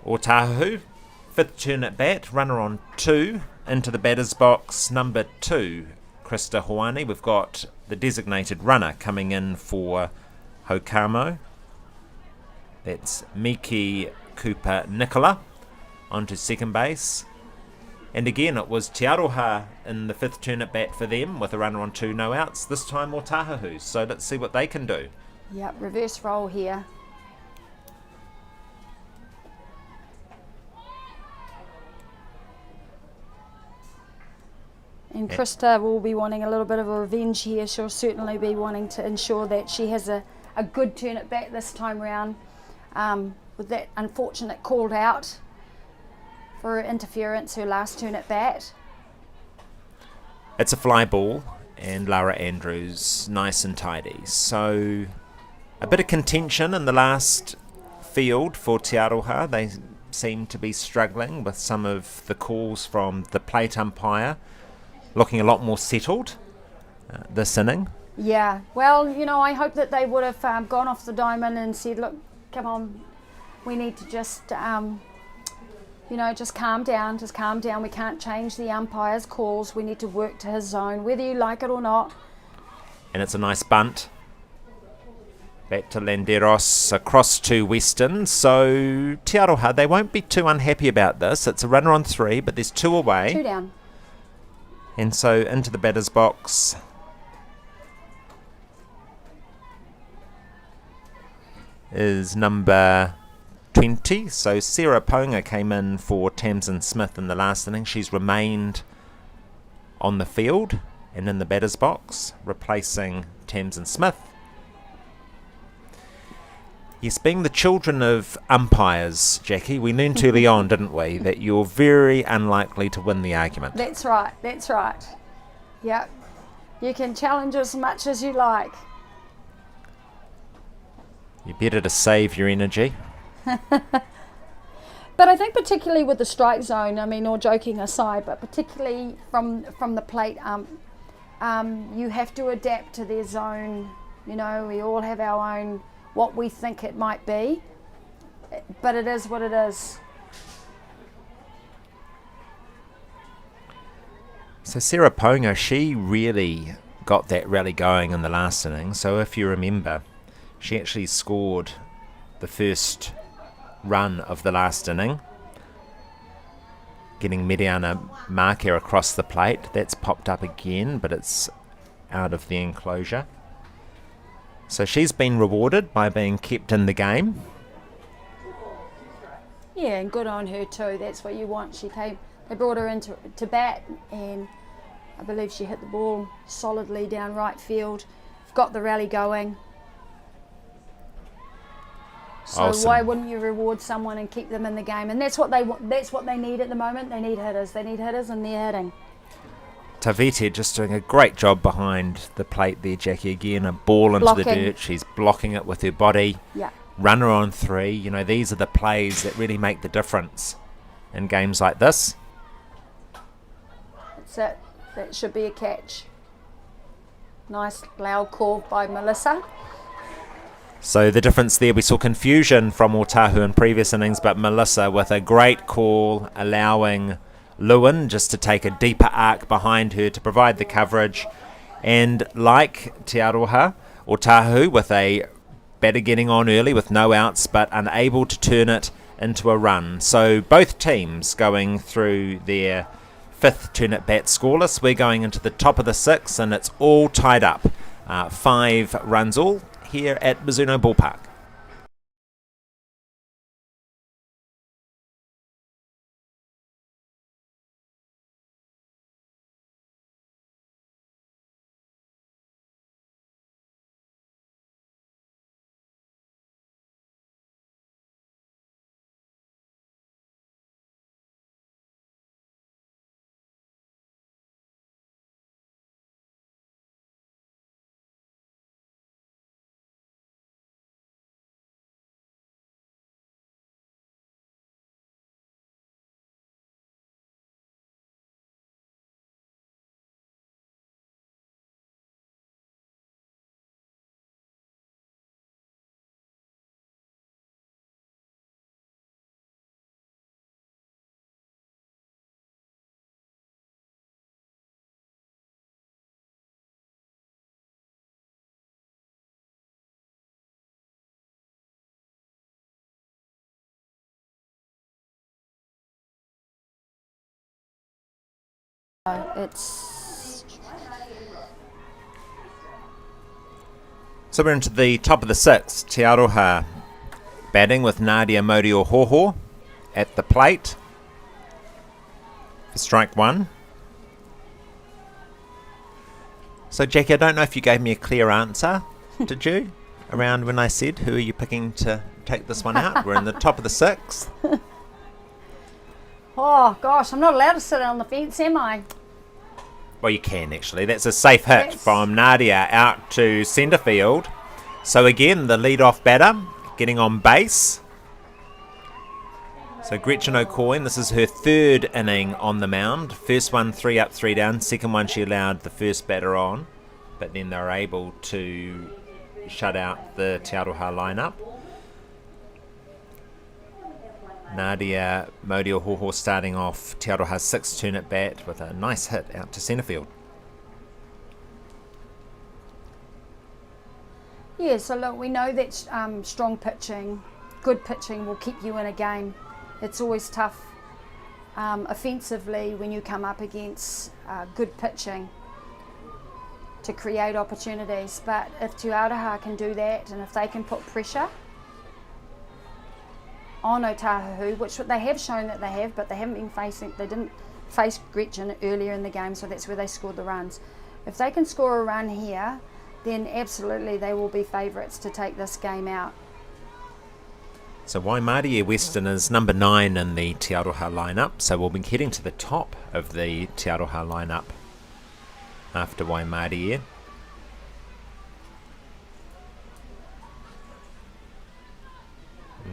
Otahuhu, 5th turn at bat, runner on 2, into the batter's box, number 2, Krista Hoani. We've got the designated runner coming in for Hokamo. That's Miki Cooper Nicola onto second base. And again, it was Tiarohar in the 5th turn at bat for them with a runner on 2, no outs. This time Otahuhu. So let's see what they can do. Yep, reverse role here. And Krista will be wanting a little bit of a revenge here. She'll certainly be wanting to ensure that she has a good turn at bat this time round. With that unfortunate called out for interference, her last turn at bat. It's a fly ball, and Lara Andrews nice and tidy. So a bit of contention in the last field for Tiarohar. They seem to be struggling with some of the calls from the plate umpire. Looking a lot more settled this inning. Yeah, well, I hope that they would have gone off the diamond and said, look, come on, we need to just, just calm down, We can't change the umpire's calls. We need to work to his zone, whether you like it or not. And it's a nice bunt. Back to Landeros, across to Western. So Tiarohar, they won't be too unhappy about this. It's a runner on 3, but there's 2 away. 2 down. And so into the batter's box is number 20. So Sarah Ponga came in for Tamsin Smith in the last inning. She's remained on the field and in the batter's box, replacing Tamsin Smith. Yes, being the children of umpires, Jackie, we learned early on, didn't we, that you're very unlikely to win the argument. That's right. Yep. You can challenge as much as you like. You're better to save your energy. But I think particularly with the strike zone, all joking aside, but particularly from the plate, you have to adapt to their zone. We all have our own, what we think it might be, but it is what it is. So Sarah Ponga, she really got that rally going in the last inning. So if you remember, she actually scored the first run of the last inning, getting Mediana Marquia across the plate. That's popped up again, but it's out of the enclosure. So she's been rewarded by being kept in the game. Yeah, and good on her too. That's what you want. They brought her into to bat, and I believe she hit the ball solidly down right field. Got the rally going. So Awesome. Why wouldn't you reward someone and keep them in the game? And that's what they want. That's what they need at the moment. They need hitters, and they're hitting. Tavete just doing a great job behind the plate there, Jackie. Again, a ball into the dirt. She's blocking it with her body. Yeah. Runner on 3. These are the plays that really make the difference in games like this. That's it. That should be a catch. Nice loud call by Melissa. So the difference there, we saw confusion from Otahuhu in previous innings, but Melissa with a great call, allowing Lewin just to take a deeper arc behind her to provide the coverage. And like Tiarohar, Otahuhu with a batter getting on early with no outs, but unable to turn it into a run. So both teams going through their 5th turn at bat scoreless. We're going into the top of the 6th, and it's all tied up. 5 runs all here at Mizuno Ballpark. It's So we're into the top of the sixth. Tiarohar batting with Nadia Otahuhu at the plate for strike one. So Jackie, I don't know if you gave me a clear answer, did you? Around when I said, who are you picking to take this one out? We're in the top of the sixth. oh gosh, I'm not allowed to sit on the fence, am I? Well, you can actually. That's a safe hit Yes. from Nadia out to centre field. So again, the lead-off batter getting on base. So Gretchen O'Coin, this is her third inning on the mound. First one, 3 up, 3 down. Second one, she allowed the first batter on. But then they were able to shut out the Tiarohar lineup. Nadia Otahuhu starting off Tiarohar's sixth turn at bat with a nice hit out to centre field. Yeah, so look, we know that strong pitching, good pitching will keep you in a game. It's always tough offensively when you come up against good pitching to create opportunities. But if Tiarohar can do that, and if they can put pressure on Otahuhu, which they have shown that they have, but they didn't face Gretchen earlier in the game, so that's where they scored the runs. If they can score a run here, then absolutely they will be favourites to take this game out. So Waimarie Western is number 9 in the Tiarohar lineup, so we'll be heading to the top of the Tiarohar lineup after Waimarie.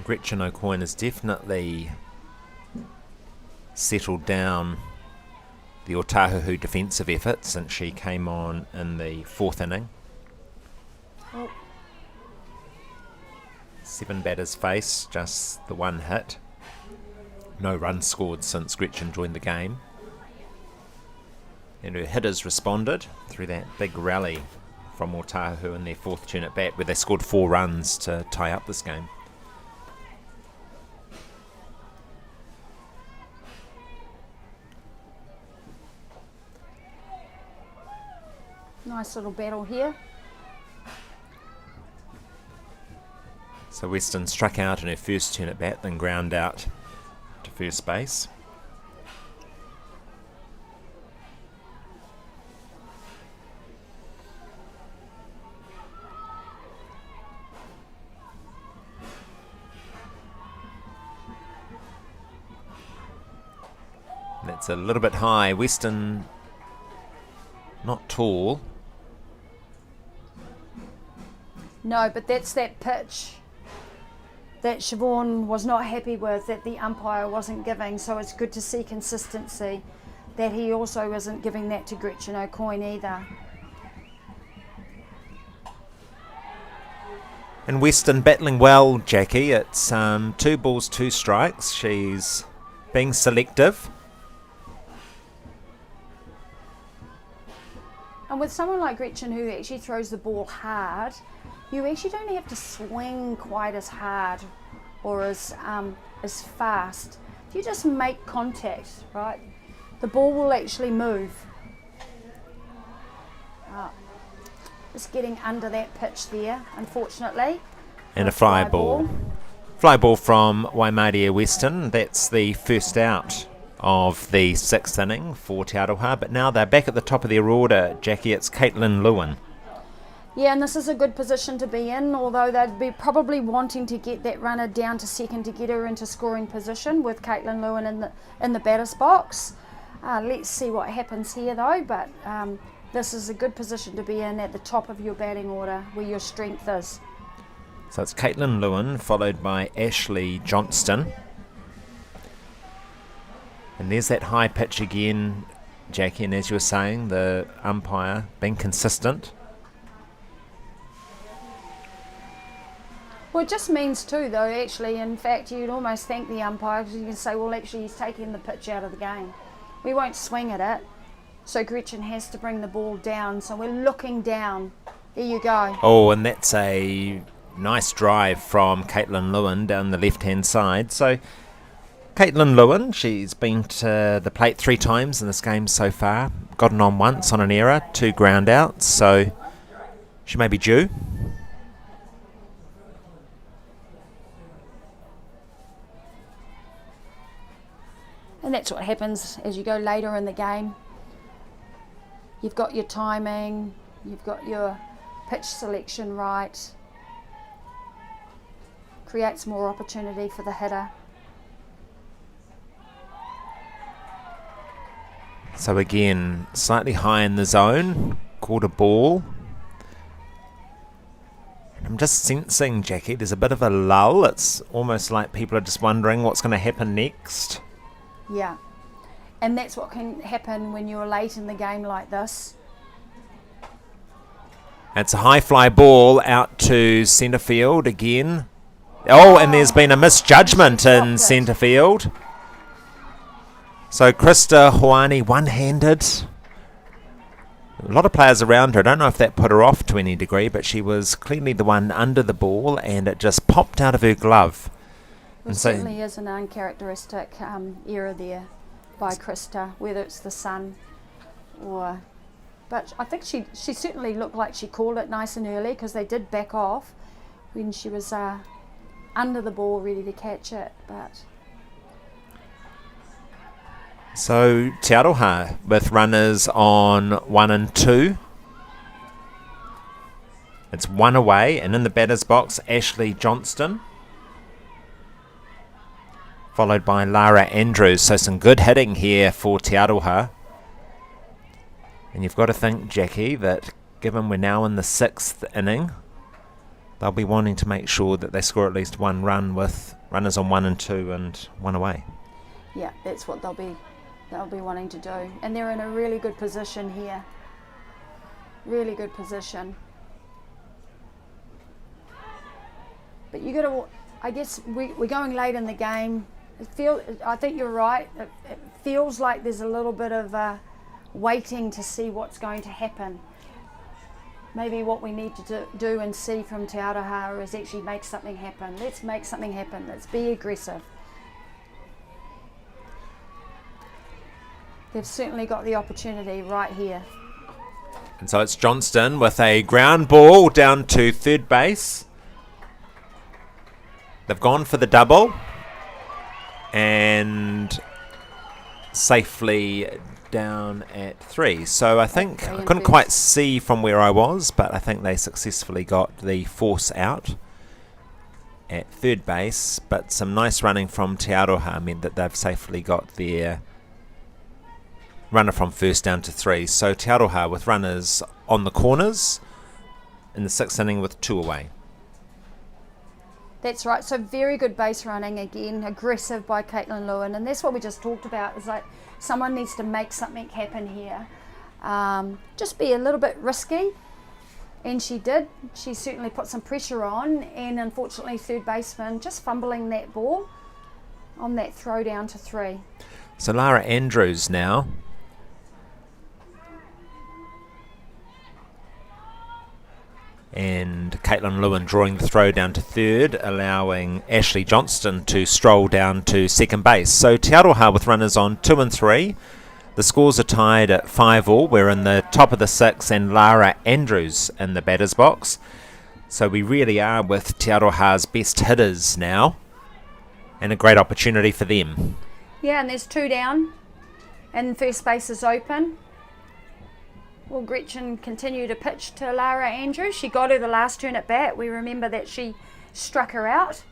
Gretchen O'Coin has definitely settled down the Otahuhu defensive effort since she came on in the fourth inning. Oh. 7 batters faced, just the one hit. No runs scored since Gretchen joined the game. And her hitters responded through that big rally from Otahuhu in their fourth turn at bat, where they scored 4 runs to tie up this game. Nice little battle here. So Weston struck out in her first turn at bat, then ground out to first base. That's a little bit high. Weston not tall. No, but that's that pitch that Siobhan was not happy with, that the umpire wasn't giving, so it's good to see consistency, that he also isn't giving that to Gretchen O'Coin either. And Weston battling well, Jackie. It's 2 balls, 2 strikes. She's being selective. And with someone like Gretchen who actually throws the ball hard, you actually don't have to swing quite as hard or as fast. If you just make contact, right, the ball will actually move. Just getting under that pitch there, unfortunately. And a fly ball. Fly ball from Waimarie Weston. That's the first out of the 6th inning for Tiarohar, but now they're back at the top of their order. Jackie, it's Caitlin Lewin. Yeah, and this is a good position to be in, although they'd be probably wanting to get that runner down to second to get her into scoring position with Caitlin Lewin in the batter's box. Let's see what happens here though, but this is a good position to be in at the top of your batting order where your strength is. So it's Caitlin Lewin followed by Ashley Johnston. And there's that high pitch again, Jackie, and as you were saying, the umpire being consistent. Well, it just means too, though, actually, in fact, you'd almost thank the umpire because you can say, well, actually, he's taking the pitch out of the game. We won't swing at it, so Gretchen has to bring the ball down, so we're looking down. There you go. Oh, and that's a nice drive from Caitlin Lewin down the left-hand side. So Caitlin Lewin, she's been to the plate 3 times in this game so far. Gotten on once on an error, 2 ground outs, so she may be due. And that's what happens as you go later in the game. You've got your timing, you've got your pitch selection right. Creates more opportunity for the hitter. So again, slightly high in the zone, called a ball. I'm just sensing, Jackie, there's a bit of a lull. It's almost like people are just wondering what's going to happen next. Yeah, and that's what can happen when you're late in the game like this. It's a high fly ball out to centre field again. Oh, and there's been a misjudgment in centre field. So Krista Hoani one-handed. A lot of players around her. I don't know if that put her off to any degree, but she was clearly the one under the ball and it just popped out of her glove. It certainly is an uncharacteristic error there by Krista, whether it's the sun or... But I think she certainly looked like she called it nice and early because they did back off when she was under the ball ready to catch it. But so Tiarohar with runners on 1 and 2. It's 1 away, and in the batter's box, Ashley Johnston, followed by Lara Andrews. So some good hitting here for Tiarohar. And you've got to think, Jackie, that given we're now in the 6th inning, they'll be wanting to make sure that they score at least 1 run with runners on 1 and 2 and 1 away. Yeah, that's what they'll be wanting to do. And they're in a really good position here. Really good position. But you got to, I guess we're going late in the game. I think you're right. It feels like there's a little bit of waiting to see what's going to happen. Maybe what we need to do and see from Tiarohar is actually make something happen. Let's make something happen. Let's be aggressive. They've certainly got the opportunity right here. And so it's Johnston with a ground ball down to third base. They've gone for the double and safely down at 3. So I think I couldn't quite see from where I was, but I think they successfully got the force out at third base. But some nice running from Tiarohar meant that they've safely got their runner from first down to 3. So Tiarohar with runners on the corners in the 6th inning with 2 away. That's right. So very good base running again, aggressive by Caitlin Lewin, and that's what we just talked about. Is like someone needs to make something happen here. Just be a little bit risky, and she did. She certainly put some pressure on, and unfortunately, third baseman just fumbling that ball on that throw down to 3. So Lara Andrews now. And Caitlin Lewin drawing the throw down to third, allowing Ashley Johnston to stroll down to second base. So Tiarohar with runners on 2 and 3. The scores are tied at 5-all. We're in the top of the 6th and Lara Andrews in the batter's box. So we really are with Tiarohar's best hitters now, and a great opportunity for them. Yeah, and there's 2 down, and first base is open. Will Gretchen continue to pitch to Lara Andrews? She got her the last turn at bat. We remember that she struck her out.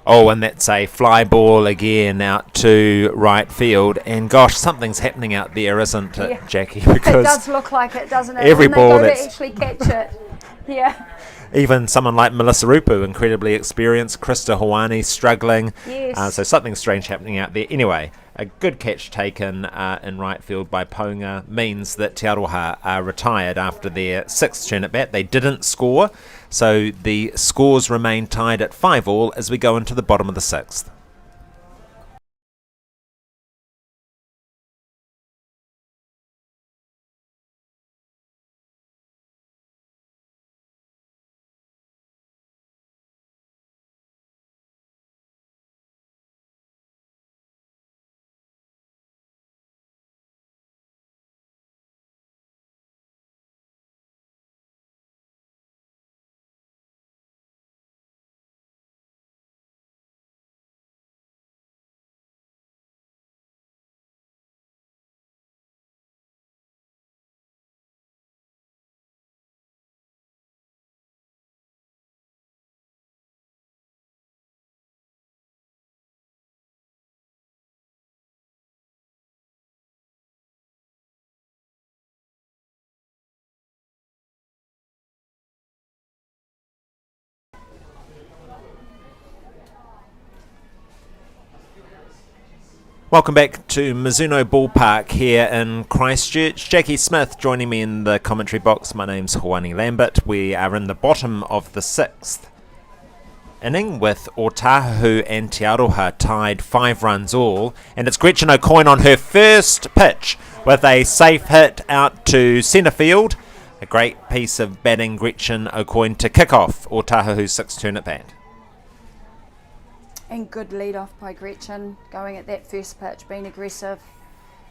Oh, and that's a fly ball again out to right field. And gosh, something's happening out there, isn't it, yeah, Jackie? Because it does look like it, doesn't it? Every when ball they go that's to actually catch it. Yeah. Even someone like Melissa Rupu, incredibly experienced. Krista Hoani struggling. Yes. So something strange happening out there. Anyway, a good catch taken in right field by Ponga means that Tiarohar are retired after their 6th turn at bat. They didn't score, so the scores remain tied at 5-all as we go into the bottom of the 6th. Welcome back to Mizuno Ballpark here in Christchurch. Jackie Smith joining me in the commentary box. My name's Hawani Lambert. We are in the bottom of the 6th inning with Otahuhu and Tiarohar tied 5 runs all. And it's Gretchen O'Coin on her first pitch with a safe hit out to centre field. A great piece of batting, Gretchen O'Coin, to kick off Otahuhu's 6th turn at bat. And good lead off by Gretchen, going at that first pitch, being aggressive.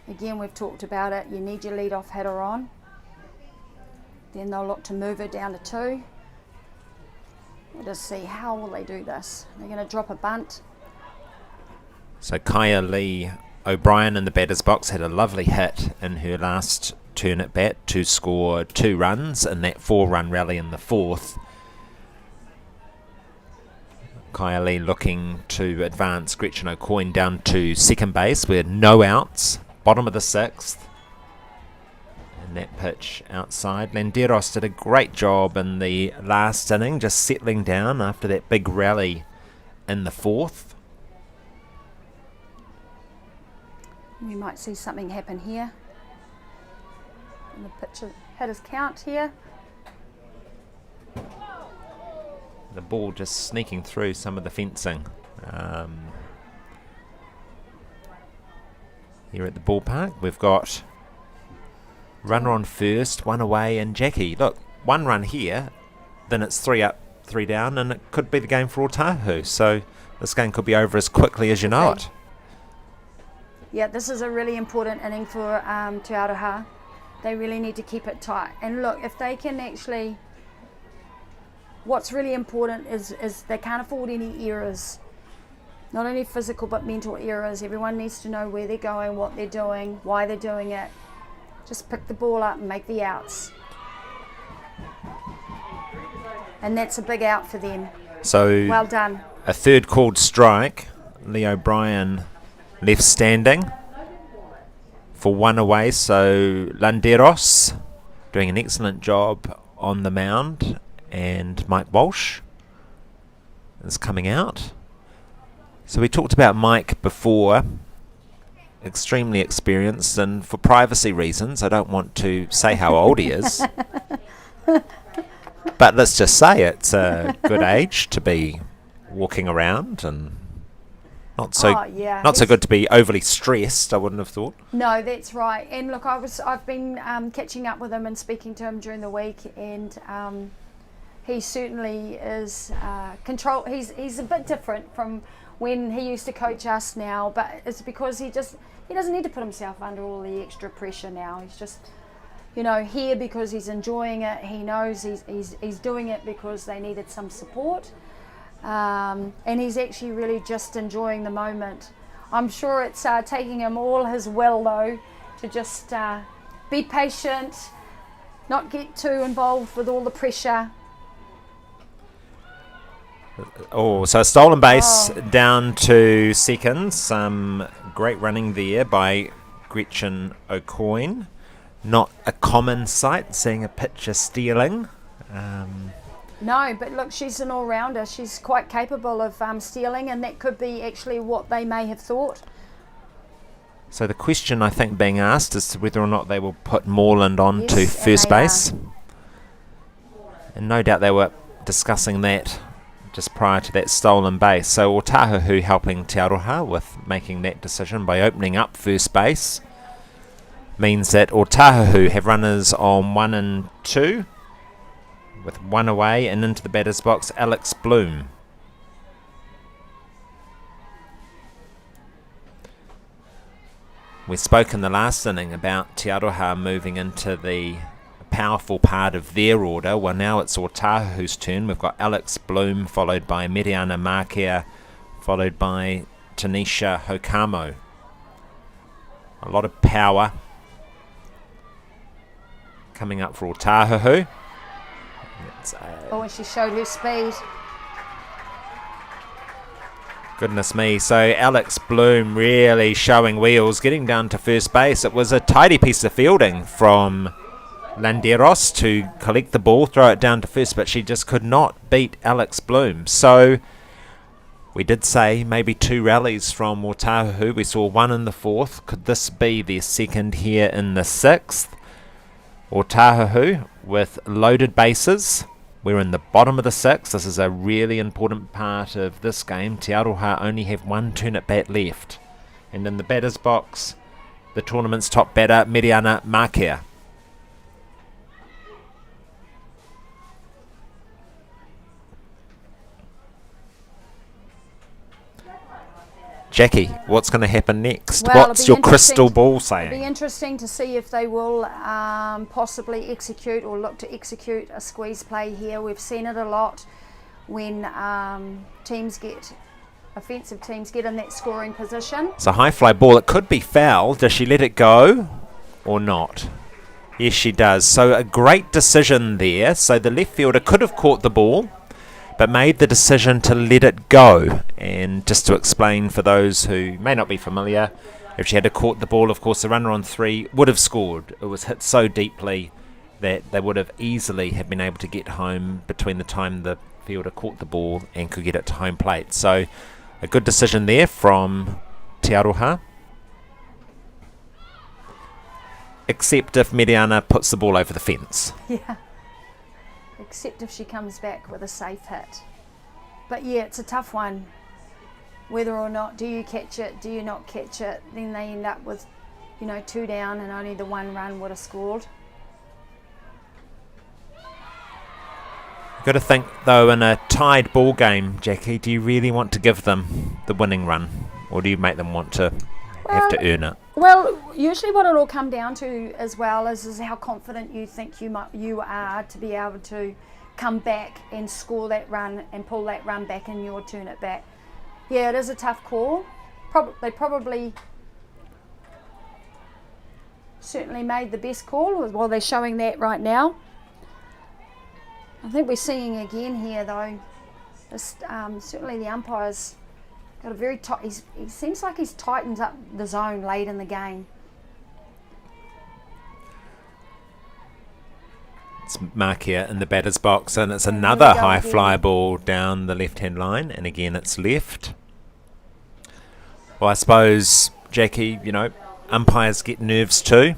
Again, we've talked about it. You need your lead off hitter on. Then they'll look to move her down to 2. We'll just see how will they do this. They're going to drop a bunt. So Kaya Lee O'Brien in the batter's box had a lovely hit in her last turn at bat to score 2 runs in that 4-run rally in the 4th. Kaya Lee looking to advance Gretchen O'Coin down to second base with no outs, bottom of the 6th. And that pitch outside. Landeros did a great job in the last inning, just settling down after that big rally in the 4th. We might see something happen here. And the pitcher hitter's count here. The ball just sneaking through some of the fencing here at the ballpark. We've got runner on first, 1 away, and Jackie. Look, 1 run here, then it's 3 up, 3 down, and it could be the game for Otahuhu. So this game could be over as quickly as you know it. Yeah, this is a really important inning for Tiarohar. They really need to keep it tight. And look, if they can actually... What's really important is they can't afford any errors. Not only physical but mental errors. Everyone needs to know where they're going, what they're doing, why they're doing it. Just pick the ball up and make the outs. And that's a big out for them. So well done. A 3rd called strike. Lee O'Brien left standing for 1 away. So Landeros doing an excellent job on the mound. And Mike Walsh is coming out. So we talked about Mike before, extremely experienced, and for privacy reasons I don't want to say how old he is. But let's just say it's a good age to be walking around, and not so good to be overly stressed, I wouldn't have thought. No, that's right. And look, I've been catching up with him and speaking to him during the week, and he certainly is he's a bit different from when he used to coach us now, but it's because he doesn't need to put himself under all the extra pressure now. He's just, here because he's enjoying it. He knows he's doing it because they needed some support, and he's actually really just enjoying the moment. I'm sure it's taking him all his will though to just be patient, not get too involved with all the pressure. Oh, so a stolen base down to second. Some great running there by Gretchen O'Coin. Not a common sight, seeing a pitcher stealing. No, but look, she's an all-rounder. She's quite capable of stealing, and that could be actually what they may have thought. So the question, I think, being asked is whether or not they will put Moreland on to first base. And no doubt they were discussing that just prior to that stolen base. So Otahuhu helping Tiarohar with making that decision by opening up first base means that Otahuhu have runners on 1 and 2 with 1 away, and into the batter's box Alex Bloom. We spoke in the last inning about Tiarohar moving into the powerful part of their order. Well, now it's Otahuhu's turn. We've got Alex Bloom, followed by Mediana Marquia, followed by Tanisha Hokamo. A lot of power coming up for Otahuhu. And she showed her speed. Goodness me. So Alex Bloom really showing wheels, getting down to first base. It was a tidy piece of fielding from Landeros to collect the ball, throw it down to first, but she just could not beat Alex Bloom. So We did say maybe 2 rallies from Otahuhu. We saw 1 in the 4th. Could this be their second here in the 6th? Otahuhu with loaded bases. We're in the bottom of the 6th. This is a really important part of this game. Tiarohar only have 1 turn at bat left. And in the batter's box, the tournament's top batter, Mediana Marquia. Jackie, what's going to happen next? Well, What's your crystal ball saying? It'll be interesting to see if they will possibly execute or look to execute a squeeze play here. We've seen it a lot when offensive teams get in that scoring position. It's a high fly ball. It could be foul. Does she let it go or not? Yes, she does. So a great decision there. So the left fielder could have caught the ball, but made the decision to let it go. And just to explain for those who may not be familiar, if she had caught the ball, of course, the runner on 3 would have scored. It was hit so deeply that they would have easily have been able to get home between the time the fielder caught the ball and could get it to home plate. So a good decision there from Tiarohar. Except if Mediana puts the ball over the fence. Yeah. Except if she comes back with a safe hit. But yeah, it's a tough one. Whether or not, do you catch it, do you not catch it? Then they end up with, 2 down and only the 1 run would have scored. You've got to think, though, in a tied ball game, Jackie, do you really want to give them the winning run? Or do you make them want to have to earn it? Well, usually what it'll come down to as well is how confident you think you are to be able to come back and score that run and pull that run back in your turn at bat. Yeah, it is a tough call. They probably certainly made the best call. Well, they're showing that right now. I think we're seeing again here, though. Certainly the umpires got a very tight. He seems like he's tightened up the zone late in the game. It's Marquia in the batter's box, and it's another high fly ball down the left-hand line, and again it's left. Well, I suppose, Jackie, umpires get nerves too.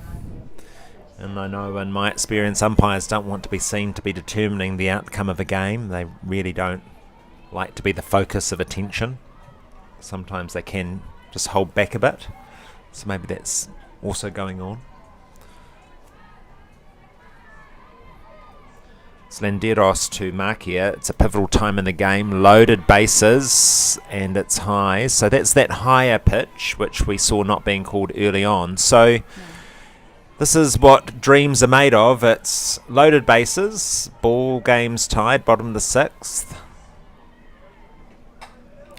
And I know in my experience, umpires don't want to be seen to be determining the outcome of a game. They really don't like to be the focus of attention. Sometimes they can just hold back a bit. So maybe that's also going on. Slenderos to Marquia. It's a pivotal time in the game. Loaded bases, and it's high. So that's that higher pitch, which we saw not being called early on. So this is what dreams are made of. It's loaded bases, ball game's tied, bottom of the 6th.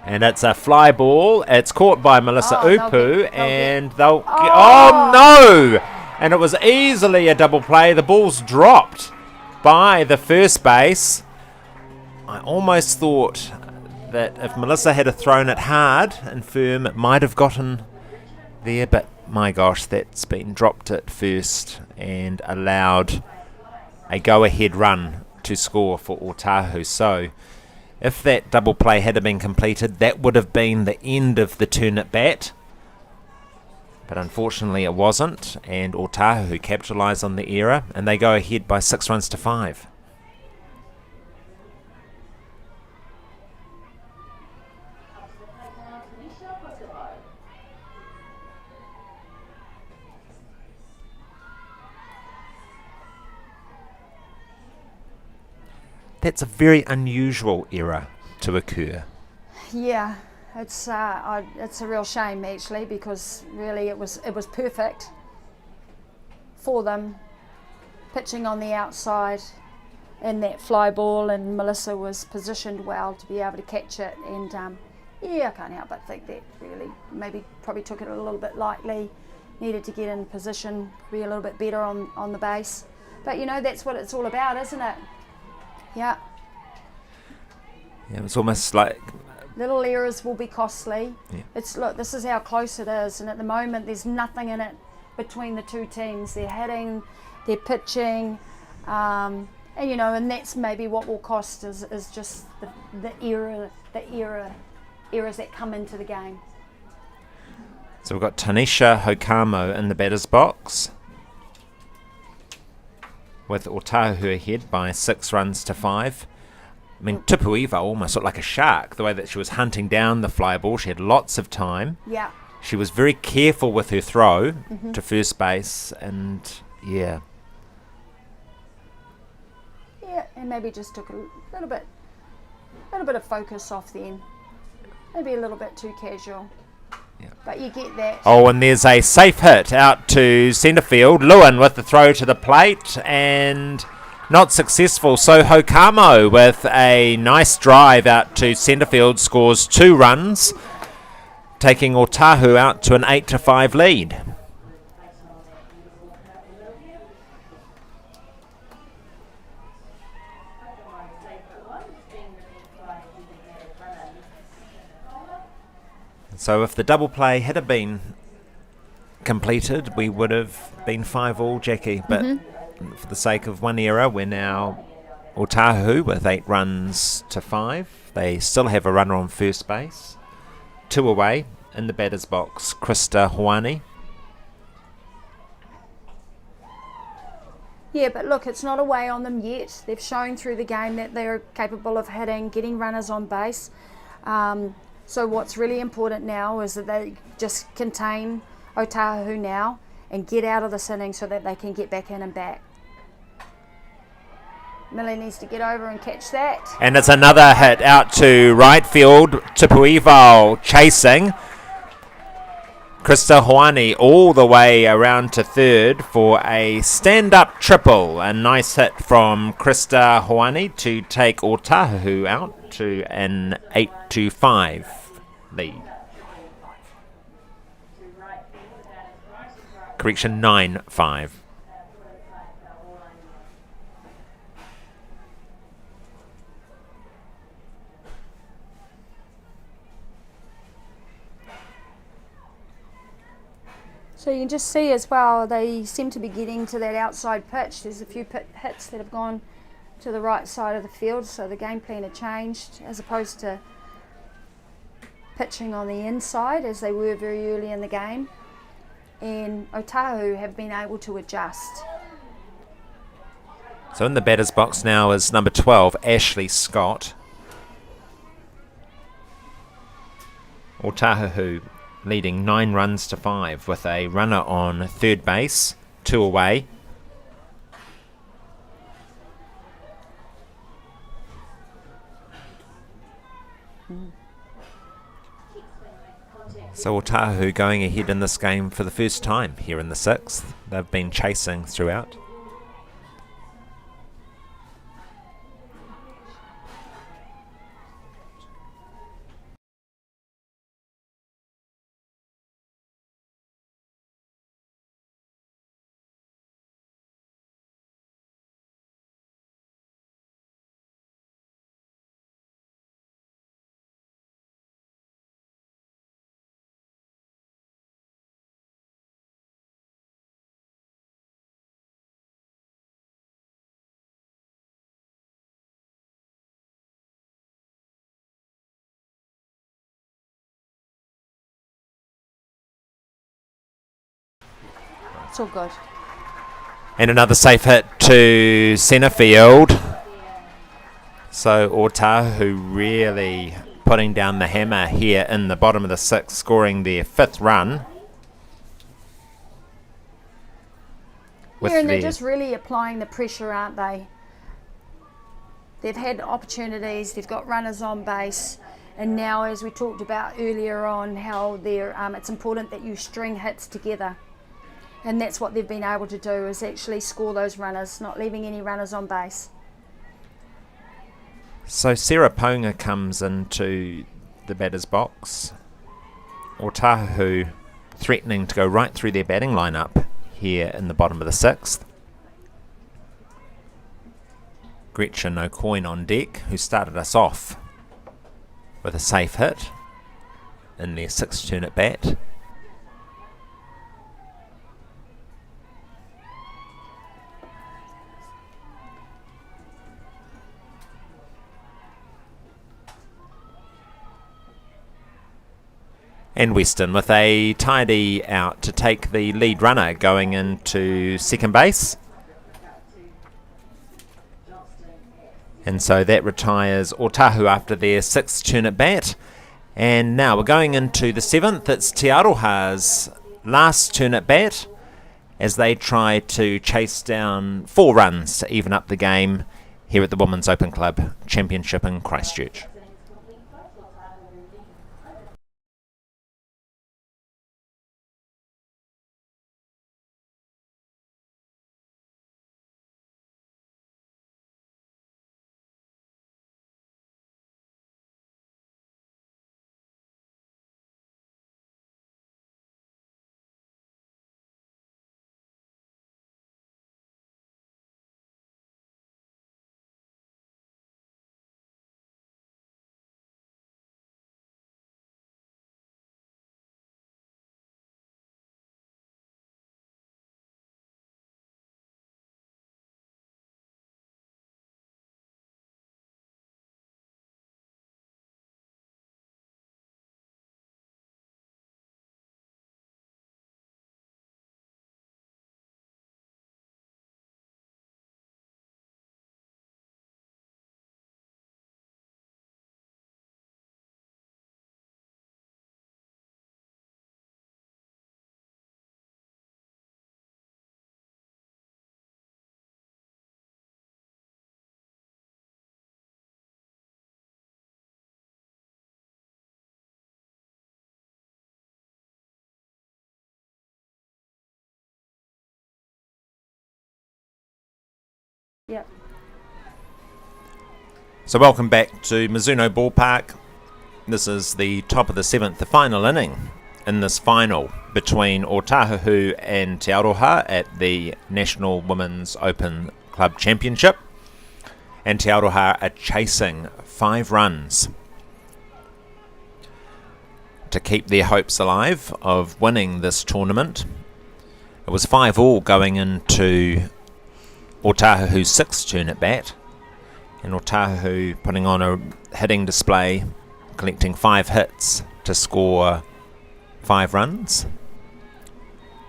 And it's a fly ball. It's caught by Melissa Upu, and they'll oh no! And it was easily a double play. The ball's dropped by the first base. I almost thought that if Melissa had thrown it hard and firm, it might have gotten there, but my gosh, that's been dropped at first and allowed a go-ahead run to score for Otahuhu. So if that double play had been completed, that would have been the end of the turn at bat. But unfortunately it wasn't, and Otahuhu capitalised on the error, and they go ahead by 6 runs to 5. That's a very unusual error to occur. Yeah. It's a real shame actually, because really it was perfect for them, pitching on the outside in that fly ball, and Melissa was positioned well to be able to catch it. And I can't help but think that really probably took it a little bit lightly. Needed to get in position, be a little bit better on the base. But that's what it's all about, isn't it? Yeah. Yeah, it's almost like little errors will be costly. Yeah. Look, this is how close it is, and at the moment there's nothing in it between the two teams. They're hitting, they're pitching, and that's maybe what will cost is just the error errors that come into the game. So we've got Tanisha Hokamo in the batter's box, with Otahuhu ahead by 6 runs to 5. I mean, Tupuiva almost looked like a shark, the way that she was hunting down the fly ball. She had lots of time. Yeah. She was very careful with her throw to first base, and yeah. Yeah, and maybe just took a little bit of focus off then. Maybe a little bit too casual. Yeah. But you get that. Oh, and there's a safe hit out to centre field. Lewin with the throw to the plate, and not successful. So Hokamo with a nice drive out to centre field scores 2 runs, taking Otahuhu out to an 8-5 lead. So if the double play had been completed, we would have been 5-all, Jackie. But for the sake of one error, we're now Otahuhu with 8 runs to 5. They still have a runner on first base. 2 away in the batter's box, Krista Hoani. Yeah, but look, it's not away on them yet. They've shown through the game that they're capable of hitting, getting runners on base. So what's really important now is that they just contain Otahuhu now and get out of this inning so that they can get back in and back. Millie needs to get over and catch that. And it's another hit out to right field. Tupuiva chasing. Krista Hoani all the way around to third for a stand-up triple. A nice hit from Krista Hoani to take Otahuhu out to an 8-5 lead. Correction, 9-5. So you can just see as well, they seem to be getting to that outside pitch. There's a few hits that have gone to the right side of the field, so the game plan had changed as opposed to pitching on the inside as they were very early in the game. And Otahuhu have been able to adjust. So in the batter's box now is number 12, Ashley Scott. Otahuhu leading 9 runs to 5 with a runner on third base, 2 away. So Otahuhu going ahead in this game for the first time here in the 6th. They've been chasing throughout. It's all good. And another safe hit to centre field. So Otahuhu really putting down the hammer here in the bottom of the 6th, scoring their 5th run. Yeah, and they're just really applying the pressure, aren't they? They've had opportunities, they've got runners on base, and now, as we talked about earlier on, how they're, it's important that you string hits together. And that's what they've been able to do, is actually score those runners, not leaving any runners on base. So Sarah Ponga comes into the batter's box. Otahuhu threatening to go right through their batting lineup here in the bottom of the 6th. Gretchen O'Coin on deck, who started us off with a safe hit in their 6th turn at bat. And Western with a tidy out to take the lead runner going into second base. And so that retires Otahuhu after their 6th turn at bat. And now we're going into the 7th. It's Tiarohar's last turn at bat as they try to chase down 4 runs to even up the game here at the Women's Open Club Championship in Christchurch. Yep. So welcome back to Mizuno Ballpark. This is the top of the 7th, the final inning in this final between Otahuhu and Tiarohar at the National Women's Open Club Championship. And Tiarohar are chasing 5 runs to keep their hopes alive of winning this tournament. It was 5-all going into Otahuhu's 6th turn at bat, and Otahuhu putting on a hitting display, collecting 5 hits to score 5 runs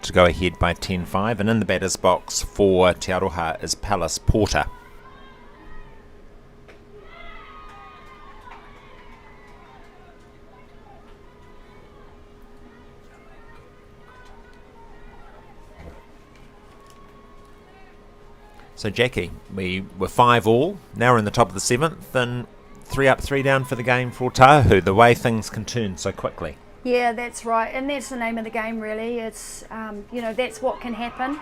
to go ahead by 10-5, and in the batter's box for Tiarohar is Palace Porter. So Jackie, we were 5-all, now we're in the top of the 7th, and 3 up, 3 down for the game for Otahuhu, the way things can turn so quickly. Yeah, that's right, and that's the name of the game really. It's, that's what can happen.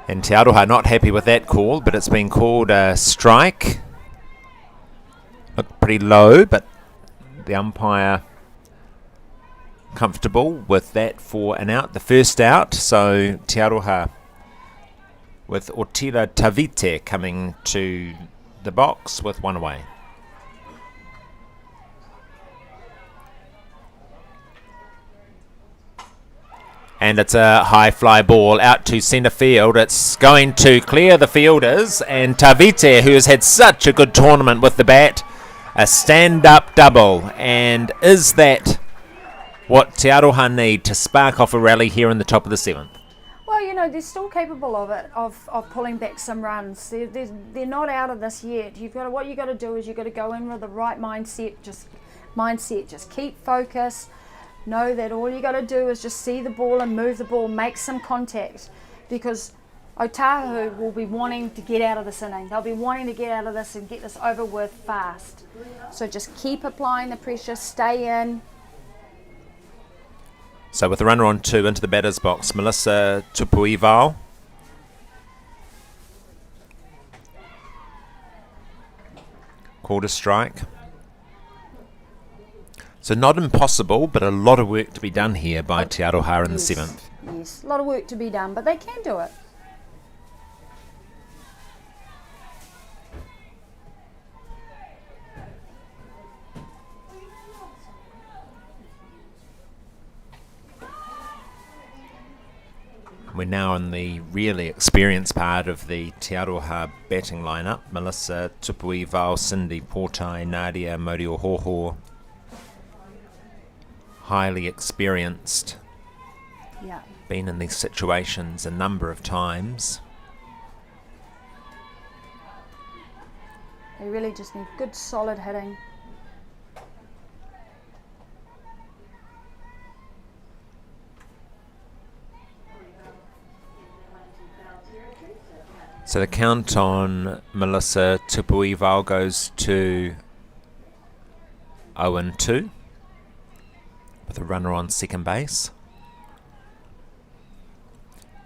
And Tiarohar not happy with that call, but it's been called a strike. Looked pretty low, but the umpire comfortable with that for an out, the first out. So Tiarohar with Ortila Tavite coming to the box with 1 away. And it's a high fly ball out to centre field. It's going to clear the fielders, and Tavite, who has had such a good tournament with the bat, a stand-up double. And is that what Tiarohar need to spark off a rally here in the top of the 7th? Well, they're still capable of it, of pulling back some runs. They're not out of this yet. What you got to do is you've got to go in with the right mindset. Just keep focus. Know that all you got to do is just see the ball and move the ball, make some contact, because Otahuhu will be wanting to get out of this inning. They'll be wanting to get out of this and get this over with fast. So just keep applying the pressure, stay in. So with the runner on 2 into the batter's box, Melissa Tupuival. Called a strike. So not impossible, but a lot of work to be done here by Tiarohar in the 7th. Yes, a lot of work to be done, but they can do it. We're now in the really experienced part of the Tiarohar batting lineup. Melissa Tupuival, Cindy Portai, Nadia Morihoho. Highly experienced. Yeah. Been in these situations a number of times. They really just need good solid hitting. So the count on Melissa Tupuival goes to 0-2 with a runner on second base.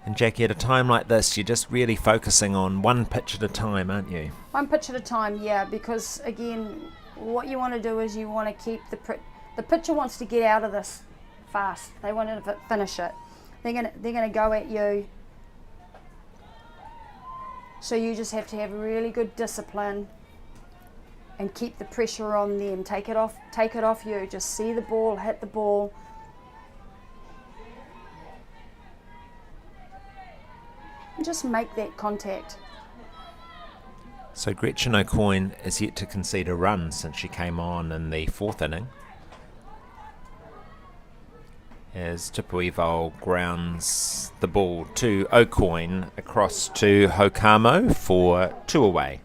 And Jackie, at a time like this, you're just really focusing on one pitch at a time, aren't you? One pitch at a time, yeah, because again, what you want to do is you want to keep the pitcher wants to get out of this fast. They want to finish it. They're gonna go at you. So you just have to have really good discipline and keep the pressure on them. Take it off you. Just see the ball, hit the ball. And just make that contact. So Gretchen O'Coin is yet to concede a run since she came on in the fourth inning, as Tupuival grounds the ball to O'Coin across to Hokamo for 2 away.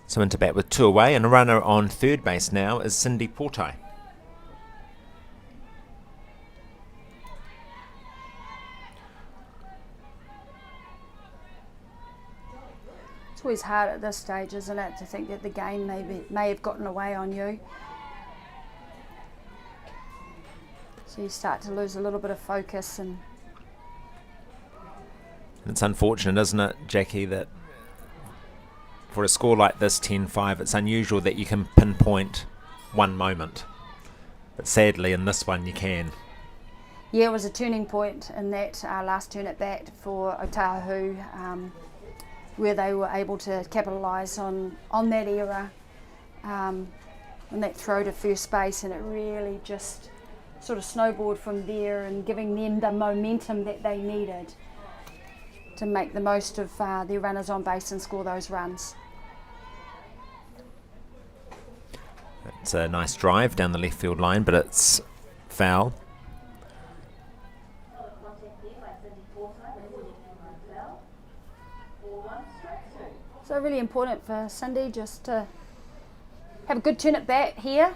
So into bat with 2 away, and a runner on third base now is Cindy Portai. It's always hard at this stage, isn't it, to think that the game may have gotten away on you. So you start to lose a little bit of focus, and it's unfortunate, isn't it, Jackie, that for a score like this, 10-5, it's unusual that you can pinpoint one moment. But sadly, in this one, you can. Yeah, it was a turning point in that last turn at bat for Otahuhu, where they were able to capitalise on that error, on that throw to first base, and it really just sort of snowballed from there, and giving them the momentum that they needed to make the most of their runners on base and score those runs. It's a nice drive down the left field line, but it's foul. So really important for Cindy just to have a good turn at bat here.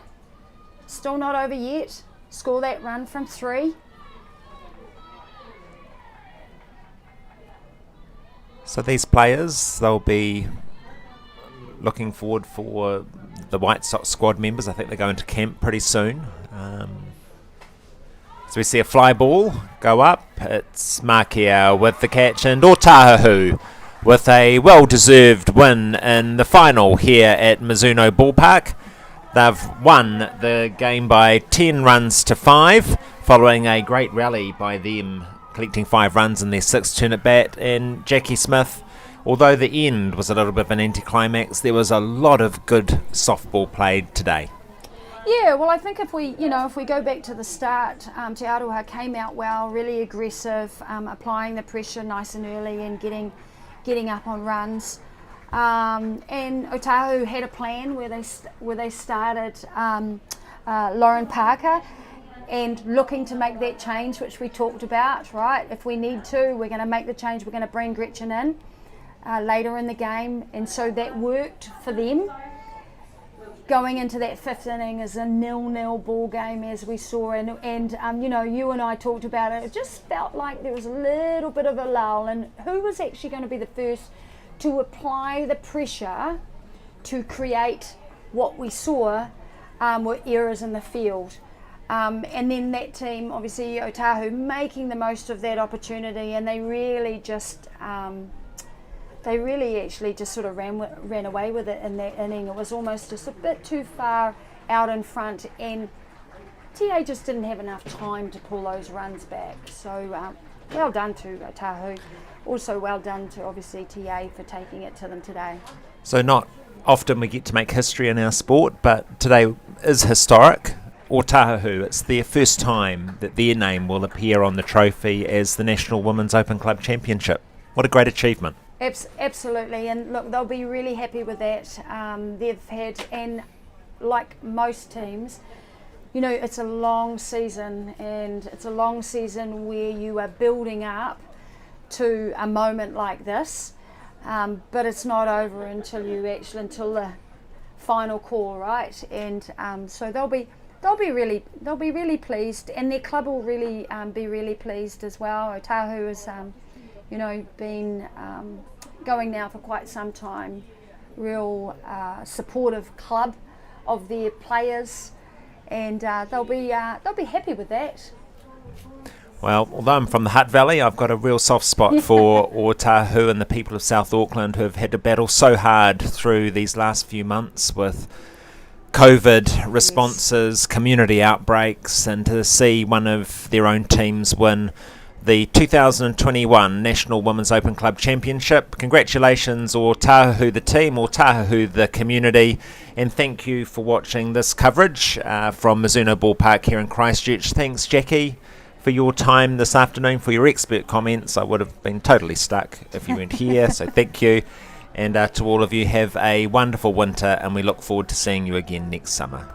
Still not over yet. Score that run from 3. So these players, they'll be looking forward for the White Sox squad members. I think they go into camp pretty soon. So we see a fly ball go up. It's Marquia with the catch, and Otahuhu with a well-deserved win in the final here at Mizuno Ballpark. They've won the game by 10 runs to 5, following a great rally by them, collecting 5 runs in their 6th turn at bat. And Jackie Smith, although the end was a little bit of an anticlimax, there was a lot of good softball played today. Yeah, well, I think if we go back to the start, Tiarohar came out well, really aggressive, applying the pressure nice and early and getting up on runs. And Otahuhu had a plan where they started Lauren Parker and looking to make that change, which we talked about, right? If we need to, we're going to make the change. We're going to bring Gretchen in later in the game, and so that worked for them. Going into that 5th inning is a 0-0 ball game, as we saw, and you and I talked about it. It just felt like there was a little bit of a lull, and who was actually going to be the first to apply the pressure to create what we saw were errors in the field. And then that team, obviously Otahuhu, making the most of that opportunity, and they really actually just sort of ran away with it in that inning. It was almost just a bit too far out in front, and TA just didn't have enough time to pull those runs back. So well done to Otahuhu. Also well done to obviously TA for taking it to them today. So not often we get to make history in our sport, but today is historic. Otahuhu, it's their first time that their name will appear on the trophy as the National Women's Open Club Championship. What a great achievement. Absolutely, and look, they'll be really happy with that. They've had, and like most teams, you know, it's a long season, and it's a long season where you are building up to a moment like this, but it's not over until the final call, right? And so they'll be really pleased, and their club will really be really pleased as well. Otahuhu has, been going now for quite some time. Real supportive club of their players, and they'll be happy with that. Well, although I'm from the Hutt Valley, I've got a real soft spot for Otahuhu and the people of South Auckland who have had to battle so hard through these last few months with COVID responses, community outbreaks, and to see one of their own teams win the 2021 National Women's Open Club Championship. Congratulations, Otahuhu the team, Otahuhu the community, and thank you for watching this coverage from Mizuno Ballpark here in Christchurch. Thanks, Jackie, for your time this afternoon, for your expert comments. I would have been totally stuck if you weren't here, so thank you. And to all of you, have a wonderful winter, and we look forward to seeing you again next summer.